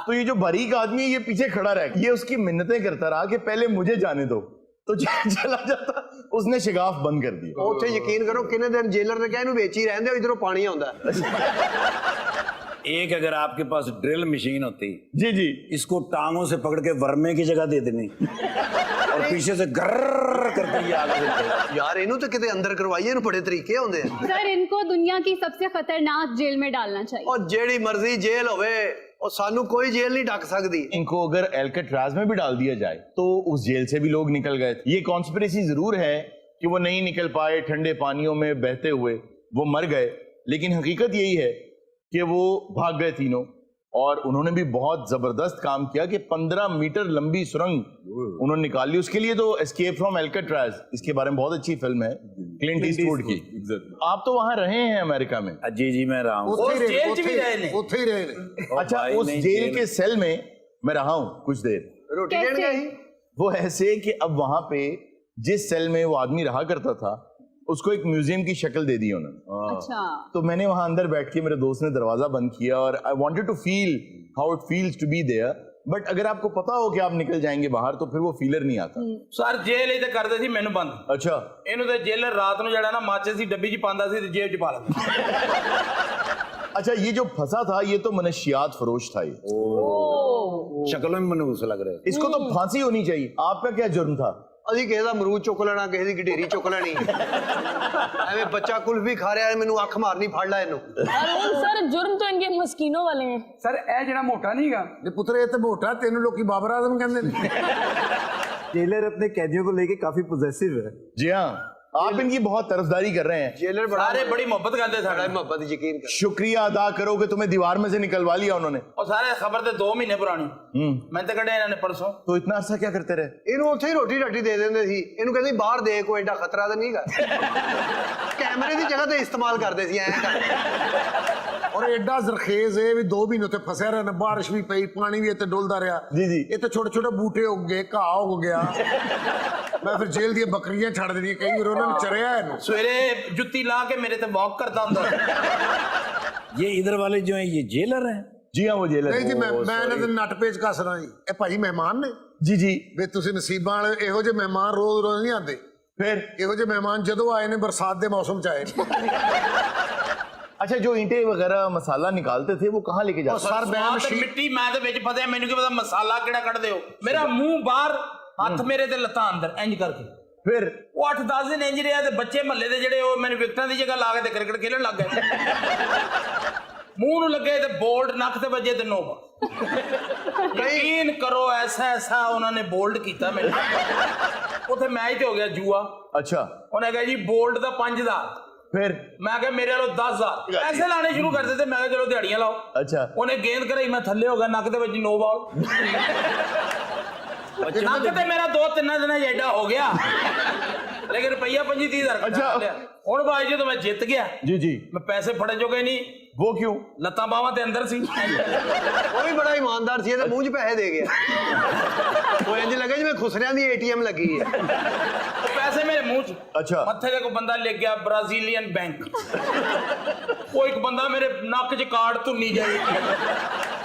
तो ये जो बारीक आदमी है ये पीछे खड़ा रह, ये उसकी मिन्नतें करता रहा कि पहले मुझे जाने दो, तो चला जाता, उसने शिगाफ बंद कर दी। ਉੱਥੇ ਯਕੀਨ ਕਰੋ ਕਿੰਨੇ ਦਿਨ ਜੇਲਰ ਨੇ ਕਿਹਾ ਇਹਨੂੰ ਵੇਚ ਹੀ ਰਹਿੰਦੇ, ਇਧਰੋਂ ਪਾਣੀ ਆਉਂਦਾ। एक अगर आपके पास ड्रिल मशीन होती, जी जी, इसको टांगों से पकड़ के वर्मे की जगह दे देनी और पीछे से गर्र करके ये आगे देते। ਯਾਰ ਇਹਨੂੰ ਤਾਂ ਕਿਤੇ ਅੰਦਰ ਕਰਵਾਈਏ, ਇਹਨੂੰ ਬੜੇ ਤਰੀਕੇ ਹੁੰਦੇ ਆ। सर इनको दुनिया की सबसे खतरनाक जेल में डालना चाहिए। ਉਹ ਜਿਹੜੀ ਮਰਜ਼ੀ ਜੇਲ੍ਹ ਹੋਵੇ, ਉਹ ਸਾਨੂੰ ਕੋਈ ਜੇਲ੍ਹ नहीं ढक सकती। इनको अगर एल्काट्राज में भी डाल दिया जाए तो उस जेल से भी लोग निकल गए। ये कॉन्स्पिरेसी जरूर है कि वो नहीं निकल पाए, ठंडे पानियों में बहते हुए वो मर गए, लेकिन हकीकत यही है कि वो भाग गए तीनों, और उन्होंने भी बहुत जबरदस्त काम किया कि 15 मीटर लंबी सुरंग उन्होंने निकाल ली। उसके लिए तो एस्केप फ्रॉम एल्काट्राज, इसके बारे में बहुत अच्छी फिल्म है क्लिंट ईस्टवुड की। आप तो वहां रहे हैं अमेरिका में? जी जी मैं रहा हूँ। ਉੱਥੇ ਹੀ ਰਹੇ ਨੇ। अच्छा, उस जेल के सेल में मैं रहा हूँ कुछ देर। रोटी देने गए? वो ऐसे कि अब वहां पे जिस सेल में वो आदमी रहा करता था, उसको एक म्यूजियम की शक्ल दे दी उन्होंने। अच्छा। तो मैंने वहां अंदर बैठ के, मेरे दोस्त ने दरवाजा बंद किया और I wanted to feel how it feels to be there, but अगर आपको पता हो कि आप निकल जाएंगे बाहर तो फिर वो फीलर नहीं आता। सर जेल ही तो करते सी मैनू बंद। अच्छा, ਇਹਨੂੰ ਤੇ ਜੇਲਰ ਰਾਤ ਨੂੰ ਜਿਹੜਾ ਨਾ ਮਾਚੇ ਦੀ ਡੱਬੀ 'ਚ ਪਾਉਂਦਾ ਸੀ ਤੇ ਜੇਬ 'ਚ ਪਾ ਲੈਂਦਾ। अच्छा, ये जो फंसा था ये तो मनशियात फरोश था। ये शक्लों में मनहूस लग रहे। इसको तो फांसी होनी चाहिए। आपका क्या जुर्म था? ਅਸੀਂ ਕਿਸੇ ਦਾ ਅਮਰੂਦ ਚੁੱਕ ਲੈਣਾ, ਕਿਸੇ ਦੀ ਗਡੇਰੀ ਚੁੱਕ ਲੈਣੀ। ਐਵੇਂ ਬੱਚਾ ਕੁਲਫੀ ਖਾ ਰਿਹਾ, ਮੈਨੂੰ ਅੱਖ ਮਾਰਨੀ, ਫੜ ਲੈ ਇਹਨੂੰ। सर जुर्म तो इनके मस्कीनों वाले हैं। ਸਰ ਇਹ ਜਿਹੜਾ ਮੋਟਾ ਨਹੀਂਗਾ, ਨੇ ਪੁੱਤਰ ਇਹ ਤੇ ਮੋਟਾ, ਤੈਨੂੰ ਲੋਕੀ ਬਾਬਰ ਆਜ਼ਮ ਕਹਿੰਦੇ ਨੇ। जेलर अपने कैदियों को लेके काफी पॉजेसिव है। जी हाँ, आप इनकी बहुत तरफदारी कर रहे हैं। ਜੇਲਰ ਬੜਾ ਸਾਰੇ ਬੜੀ ਮੁਹੱਬਤ ਕਰਦੇ बड़ा ਸਾਡੇ। मोहब्बत यकीन कर। शुक्रिया अदा करो कि तुम्हें दीवार में से निकलवा लिया उन्होंने। ਉਹ ਸਾਰੇ ਖਬਰ ਤੇ 2 ਮਹੀਨੇ ਪੁਰਾਣੀ। ਮੈਂ ਤਾਂ ਕੱਢਿਆ ਇਹਨਾਂ ਨੇ ਪਰਸੋਂ। तो इतना अरसा क्या करते रहे? ਇਹਨੂੰ ਉੱਥੇ ਹੀ ਰੋਟੀ ਰਾਟੀ ਦੇ ਦਿੰਦੇ ਸੀ। ਇਹਨੂੰ ਕਹਿੰਦੇ ਬਾਹਰ ਦੇ, ਕੋਈ ਐਡਾ ਖਤਰਾ ਤਾਂ ਨਹੀਂਗਾ। ਕੈਮਰੇ ਦੀ ਜਗ੍ਹਾ ਤੇ ਇਸਤੇਮਾਲ ਕਰਦੇ ਸੀ ਐਂ ਕਰ। ਔਰ ਐਡਾ ਜ਼ਰਖੇਜ਼ ਹੈ ਵੀ 2 ਮਹੀਨੇ ਉੱਤੇ ਫਸਿਆ ਰਿਹਾ ਨਾ, ਬਾਰਿਸ਼ ਵੀ ਪਈ, ਪਾਣੀ ਵੀ ਇੱਥੇ ਡੁੱਲਦਾ ਰਿਹਾ। ਜੀ ਜੀ। ਇਹ ਤੇ ਛੋਟੇ ਛੋਟੇ ਬੂਟੇ ਉੱਗ ਗਏ, ਘਾਹ ਉੱਗ ਗਿਆ। ਮੈਂ ਫਿਰ ਜੇਲ੍ਹ ਦੀਆਂ ਬੱਕਰੀਆਂ ਛੱਡ ਦੇਣੀਆਂ, ਕਈ ਵਾਰ ਉਹਨਾਂ ਨੂੰ ਚਰਿਆ ਇਹਨੂੰ। ਸਵੇਰੇ ਜੁੱਤੀ ਲਾ ਕੇ ਮੇਰੇ ਤੇ ਵਾਕ ਕਰਦਾ ਹੁੰਦਾ। ये इधर वाले जो हैं ये जेलर हैं? जी हाँ, वो जेलर ਨਹੀਂ ਜੀ, है। ਮੈਂ ਇਹਨਾਂ ਦੇ ਨੱਟ ਪੇਚ ਕੱਸਣਾ ਜੀ। ਇਹ ਭਾਜੀ ਮਹਿਮਾਨ ਨੇ जी जी। ਵੀ ਤੁਸੀਂ ਨਸੀਬਾਂ ਵਾਲੇ, ਇਹੋ ਜਿਹੇ ਮਹਿਮਾਨ ਰੋਜ਼ ਰੋਜ਼ ਨਹੀਂ ਆਉਂਦੇ। फिर ਇਹੋ ਜਿਹੇ ਮਹਿਮਾਨ ਜਦੋਂ ਆਏ ਨੇ ਬਰਸਾਤ ਦੇ ਮੌਸਮ 'ਚ ਆਏ ਨੇ। अच्छा, जो ईंटें वगैरह मसाला निकालते थे वो कहाँ लेके जाते? ਸਰ ਮੈਂ ਸਵਾਦ ਤੇ ਮਿੱਟੀ ਮੈਂ ਤੇ ਵਿੱਚ ਫਸਿਆ, ਮੈਨੂੰ ਕੀ ਪਤਾ ਮਸਾਲਾ ਕਿਹੜਾ ਕੱਢਦੇ ਹੋ। ਮੇਰਾ ਮੂੰਹ ਬਾਹਰ, ਹੱਥ ਮੇਰੇ ਤੇ ਲੱਤਾਂ ਅੰਦਰ, ਇੰਜ ਕਰਕੇ। फिर ਉਹ 8-10 ਦਿਨ ਇੰਜ ਰਿਹਾ ਤੇ ਬੱਚੇ ਮਹੱਲੇ ਦੇ ਜਿਹੜੇ ਉਹ ਮੈਨੂੰ ਵਿਕਟਾਂ ਦੀ ਜਗ੍ਹਾ ਲਾ ਕੇ ਤੇ ਕ੍ਰਿਕਟ ਖੇਲਣ ਲੱਗ ਗਏ। ਮੂੰਹ ਨੂੰ ਲੱਗੇ ਤੇ ਬੋਲਡ, ਨੱਕ ਤੇ ਵੱਜੇ ਤੇ ਨੋਵਾ। ਯਕੀਨ ਕਰੋ ਐਸਾ ਐਸਾ ਉਹਨਾਂ ਨੇ ਬੋਲਡ ਕੀਤਾ ਮੈਨੂੰ। ਉੱਥੇ ਮੈਚ ਤੇ ਹੋ ਗਿਆ ਜੂਆ। अच्छा, ਉਹਨੇ ਕਿਹਾ ਜੀ ਬੋਲਡ ਦਾ 5000। फिर ਮੈਂ ਕਿਹਾ ਮੇਰੇ ਵੱਲੋਂ 10000। ਐਸੇ ਲਾਣੇ ਸ਼ੁਰੂ ਕਰ ਦਿੱਤੇ। ਮੈਂ ਕਿਹਾ ਚਲੋ ਦਿਹਾੜੀਆਂ ਲਾਓ। अच्छा, ਉਹਨੇ ਗੇਂਦ ਕਰਾਈ, ਮੈਂ ਥੱਲੇ ਹੋ ਗਿਆ, ਨੱਕ ਦੇ ਵਿੱਚ ਨੋ ਬਾਲ। ਨੱਕ ਤੇ ਮੇਰਾ 2-3 ਦਿਨਾਂ 'ਚ ਐਡਾ ਹੋ ਗਿਆ, ਲੇਕਿਨ ਰੁਪਈਆ 25-30 ਅੱਛਾ। ਹਜ਼ਾਰ। ਹੁਣ ਬਾਈ ਜਦੋਂ ਮੈਂ ਜਿੱਤ ਗਿਆ, जी जी। ਮੈਂ ਪੈਸੇ ਫੜੇ ਜੋਗੇ ਨਹੀਂ। वो क्यों? ਲੱਤਾਂ ਬਾਹਾਂ ਤੇ ਅੰਦਰ ਸੀ। ਉਹ ਵੀ ਬੜਾ ਇਮਾਨਦਾਰ ਸੀ, ਇਹਦੇ ਮੂੰਹ 'ਚ ਪੈਸੇ ਦੇ ਗਿਆ। ਉਹ ਇੰਜ ਲੱਗਾ ਜਿਵੇਂ ਖੁਸਰਿਆਂ ਦੀ ATM ਲੱਗੀ ਹੈ। ਉਹ ਪੈਸੇ ਮੇਰੇ ਮੂੰਹ 'ਚ। अच्छा, ਮੱਥੇ ਤੇ ਕੋਈ ਬੰਦਾ ਲਿਖ ਗਿਆ ਬ੍ਰਾਜ਼ੀਲੀਅਨ ਬੈਂਕ। ਉਹ ਇੱਕ ਬੰਦਾ ਮੇਰੇ ਨੱਕ 'ਚ ਕਾਰਡ ਧੁੰਨੀ ਜਾਈ।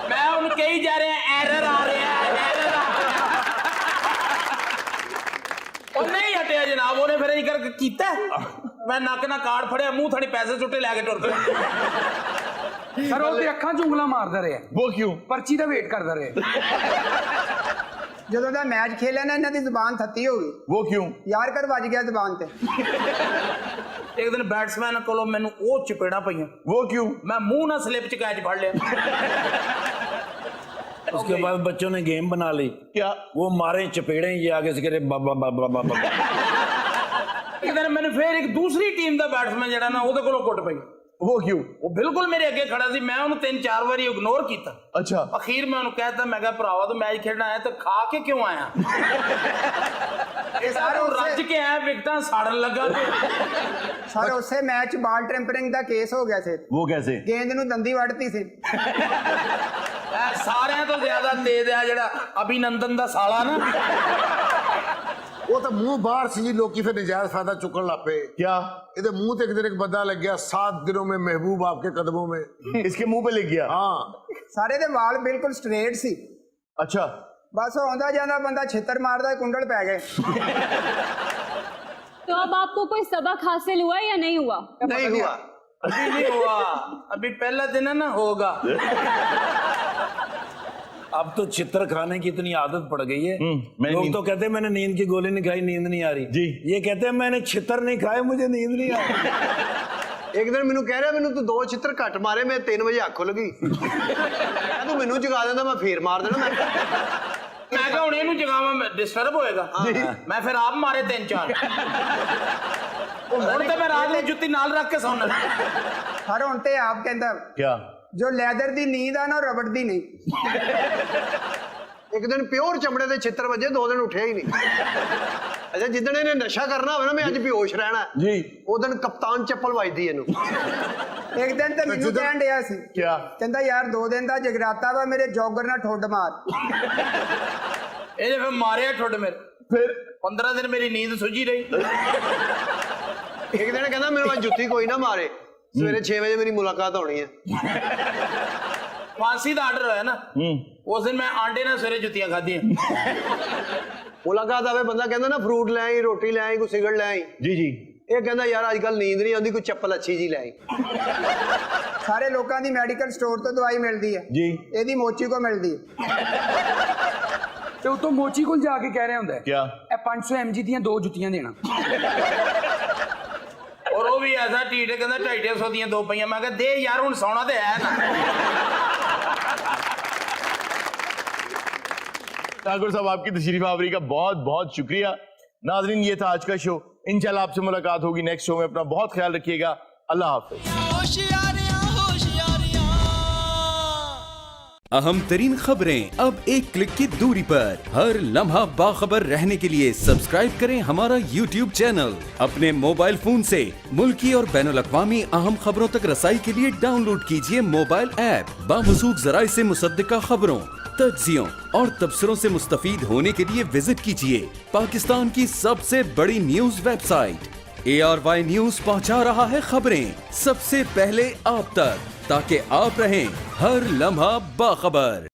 ਮੈਂ ਉਹਨੂੰ ਕਹੀ ਜਾ ਰਿਹਾ ਐਰਰ ਆ ਰਿਹਾ, ਐਰਰ ਆ ਰਿਹਾ। ਉਹ ਨਹੀਂ ਹਟਿਆ ਜਨਾਬ। ਉਹਨੇ ਫਿਰ ਇਹ ਕਰਕੇ ਕੀਤਾ, ਮੈਂ ਨੱਕ ਨਾਲ ਕਾਰਡ ਫੜਿਆ, ਮੂੰਹ ਥਾਣੀ ਪੈਸੇ ਸੁੱਟੇ ਲੈ ਕੇ ਟੁਰ ਪਿਆ। ਸਰ ਉਹ ਤੇ ਅੱਖਾਂ 'ਚ ਉਂਗਲਾਂ ਮਾਰਦਾ ਰਿਹਾ, वो क्यों? ਪਰਚੀ ਦਾ ਵੇਟ ਕਰਦਾ ਰਿਹਾ। ਜਦੋਂ ਦਾ ਮੈਚ ਖੇਲਿਆ ਨਾ ਇਹਨਾਂ ਦੀ ਜ਼ੁਬਾਨ ਥੱਤੀ ਹੋ ਗਈ। वो क्यों? ਯਾਰ ਕਰ ਵੱਜ ਗਿਆ ਜ਼ੁਬਾਨ ਤੇ। ਇੱਕ ਦਿਨ ਬੈਟਸਮੈਨ ਕੋਲੋਂ ਮੈਨੂੰ ਉਹ ਚਪੇੜਾਂ ਪਈਆਂ। वो क्यों? ਮੈਂ ਮੂੰਹ ਨਾਲ ਸਲਿੱਪ 'ਚ ਕੈਚ ਫੜ ਲਿਆ। उसके बाद बच्चों ने गेम बना ली, क्या? वो मारे चपेड़े, ये आगे से करे बाबा बाबा बाबा। ਇੱਕ ਦਿਨ ਮੈਨੂੰ ਫਿਰ ਇੱਕ ਦੂਸਰੀ ਟੀਮ ਦਾ ਬੈਟਸਮੈਨ ਜਿਹੜਾ ਨਾ ਉਹਦੇ ਕੋਲੋਂ ਕੁੱਟ ਪਈ। वो क्यों? ਉਹ ਬਿਲਕੁਲ ਮੇਰੇ ਅੱਗੇ ਖੜਾ ਸੀ, ਮੈਂ ਉਹਨੂੰ 3-4 ਵਾਰੀ ਇਗਨੋਰ ਕੀਤਾ। अच्छा ਅਖੀਰ ਮੈਂ ਉਹਨੂੰ ਕਹਿਤਾ, ਮੈਂ ਕਿਹਾ ਭਰਾਵਾ ਤੂੰ ਮੈਚ ਖੇਡਣਾ ਆਇਆ ਤਾਂ ਖਾ ਕੇ ਕਿਉਂ ਆਇਆ? ਇਹ ਸਾਰੇ ਰੱਜ ਕੇ ਆਇਆ, ਵਿਕਟਾਂ ਸਾੜਨ ਲੱਗਾ। ਸਰ ਉਸੇ ਮੈਚ ਬਾਲ ਟੈਂਪਰਿੰਗ ਦਾ ਕੇਸ ਹੋ ਗਿਆ ਸੀ। वो कैसे? ਗੇਂਦ ਨੂੰ ਦੰਦੀ ਵੱਢਤੀ ਸੀ। ਇਹ ਸਾਰਿਆਂ ਤੋਂ ਜ਼ਿਆਦਾ ਤੇਜ਼ ਆ ਜਿਹੜਾ ਅਭਿਨੰਦਨ ਦਾ ਸਾਲਾ ਨਾ। ਉਹ ਤਾਂ ਮੂੰਹ ਬਾਹਰ ਸੀ ਜੀ, ਲੋਕੀ ਫਿਰ ਨਜਾਇਜ਼ ਫਾਇਦਾ ਚੁੱਕਣ ਲੱਗ ਪਏ। क्या? ਇਹਦੇ ਮੂੰਹ ਤੇ ਇੱਕ ਦਿਨ ਇੱਕ ਬੰਦਾ ਲੱਗ ਗਿਆ, 7 दिनों में महबूब आपके कदमों में। इसके मुंह पे लग गया? हाँ ਸਾਰੇ ਦੇ ਵਾਲ ਬਿਲਕੁਲ ਸਟ੍ਰੇਟ ਸੀ। अच्छा ਬਸ ਆਉਂਦਾ ਜਾਂਦਾ ਬੰਦਾ ਛਿੱਤਰ ਮਾਰਦਾ, ਕੁੰਡਲ ਪੈ ਗਏ। तो अब आपको कोई सबक हासिल हुआ या नहीं हुआ? ਨਹੀਂ हुआ। अभी नहीं हुआ, अभी पहला दिन है ना, होगा। अब तो चित्र खाने की इतनी आदत पड़ गई है, लोग तो कहते हैं मैंने नींद की गोली नहीं खाई, नींद नहीं आ रही जी। ये कहते हैं मैंने चित्र नहीं खाए, मुझे नींद नहीं आ रही। ਇੱਕ ਦਿਨ ਮੈਨੂੰ ਕਹਿ ਰਿਹਾ, ਮੈਨੂੰ ਤੂੰ 2 ਛਿੱਤਰ ਘੱਟ ਮਾਰੇ, ਮੈਂ 3 ਵਜੇ ਅੱਖ ਖੁੱਲ ਗਈ। ਤੂੰ ਮੈਨੂੰ ਜਗਾ ਦਿੰਦਾ, ਮੈਂ ਫੇਰ ਮਾਰ ਦੇਣਾ। मैं क्या हूं इहनूं जगावां, डिस्टर्ब होएगा। मैं फिर आप मारे 3-4। ਹੁਣ ਤੇ ਮੈਂ ਰਾਤ ਨੂੰ ਜੁੱਤੀ ਨਾਲ ਰੱਖ ਕੇ ਸੌਣਾ। ਹਰ ਹੁਣ ਤੇ ਆਪ ਕਹਿੰਦਾ क्या? ਜੋ ਲੈਦਰ ਦੀ ਨੀਂਦ ਆ ਨਾ, ਰਬੜ ਦੀ ਨਹੀਂ। ਇੱਕ ਦਿਨ ਪਿਓਰ ਚਮੜੇ ਦੇ ਛਿੱਤਰ ਵੱਜੇ, 2 ਦਿਨ ਉੱਠਿਆ ਹੀ ਨਹੀਂ। ਅੱਛਾ ਜਿੱਦਣ ਇਹਨੇ ਨਸ਼ਾ ਕਰਨਾ ਹੋਵੇ ਨਾ, ਮੈਂ ਅੱਜ ਬੇਹੋਸ਼ ਰਹਿਣਾ जी ਉਹ ਦਿਨ ਕਪਤਾਨ ਚੱਪਲ ਵੱਜਦੀ ਇਹਨੂੰ। ਇੱਕ ਦਿਨ ਤੇ ਮੈਨੂੰ ਕਹਿਣ ਡਿਆ ਸੀ, क्या? ਕਹਿੰਦਾ ਯਾਰ 2 ਦਿਨ ਦਾ ਜਗਰਾਤਾ ਵਾ, ਮੇਰੇ ਜੋਗਰ ਨਾਲ ਠੁੱਡ ਮਾਰ। ਇਹਨੇ ਫਿਰ ਮਾਰਿਆ ਠੁੱਡ ਮੇਰੇ। फिर 15 ਦਿਨ ਮੇਰੀ ਨੀਂਦ ਸੁੱਜੀ ਰਹੀ। ਇੱਕ ਦਿਨ ਕਹਿੰਦਾ ਮੈਨੂੰ ਅੱਜ ਜੁੱਤੀ ਕੋਈ ਨਾ ਮਾਰੇ, ਸਵੇਰੇ 6 ਵਜੇ ਮੇਰੀ ਮੁਲਾਕਾਤ ਹੋਣੀ ਹੈ। ਫਾਂਸੀ ਦਾ ਆਰਡਰ ਹੋਇਆ ਨਾ, ਉਸ ਦਿਨ ਮੈਂ ਆਂਡੇ ਨਾਲ ਸਵੇਰੇ ਜੁੱਤੀਆਂ ਖਾਧੀਆਂ। ਮੁਲਾਕਾਤ ਆਵੇ, ਬੰਦਾ ਕਹਿੰਦਾ ਨਾ ਫਰੂਟ ਲੈ ਆਈ, ਰੋਟੀ ਲੈ ਆਈ, ਕੋਈ ਸਿਗਰਟ ਲੈ ਆਈ। जी जी ਇਹ ਕਹਿੰਦਾ ਯਾਰ ਅੱਜ ਕੱਲ ਨੀਂਦ ਨਹੀਂ ਆਉਂਦੀ, ਕੋਈ ਚੱਪਲ ਅੱਛੀ ਜੀ ਲੈ ਆਈ। ਸਾਰੇ ਲੋਕਾਂ ਦੀ ਮੈਡੀਕਲ ਸਟੋਰ ਤੋਂ ਦਵਾਈ ਮਿਲਦੀ ਹੈ जी ਇਹਦੀ ਮੋਚੀ ਕੋ ਮਿਲਦੀ ਹੈ। ਤੇ ਉਤੋਂ ਮੋਚੀ ਕੋਲ ਜਾ ਕੇ ਕਹਿ ਰਿਹਾ ਹੁੰਦਾ ਹੈ, क्या? ਇਹ 500 mg ਦੀਆਂ 2 ਜੁੱਤੀਆਂ ਦੇਣਾ। ਔਰ ਉਹ ਵੀ ਐਸਾ ਢੀਠ, ਕਹਿੰਦਾ 250 ਦੀਆਂ 2 ਪਈਆਂ। ਮੈਂ ਕਿਹਾ ਦੇ ਯਾਰ, ਹੁਣ ਸੌਣਾ ਤੇ ਹੈ ਨਾ। ठाकुर साहब आपकी तशरीफ आवरी का बहुत बहुत शुक्रिया। नाजरीन ये था आज का शो, इंशाल्लाह आपसे मुलाकात होगी नेक्स्ट शो में। अपना बहुत ख्याल रखिएगा, अल्लाह हाफिज। अहम तरीन खबरें अब एक क्लिक की दूरी पर, हर लम्हा बाखबर रहने के लिए सब्सक्राइब करें हमारा YouTube चैनल। अपने मोबाइल फोन से मुल्की और बैनुल-अक़वामी अहम खबरों तक रसाई के लिए डाउनलोड कीजिए मोबाइल ऐप। बामसूख ज़राए से मुसद्दिक़ा खबरों, तज्ज़ियों और तबसरों से मुस्तफ़ीद होने के लिए विजिट कीजिए पाकिस्तान की सबसे बड़ी न्यूज वेबसाइट। ARY न्यूज पहुंचा रहा है खबरें सबसे पहले आप तक, ताकि आप रहें हर लम्हा बाखबर।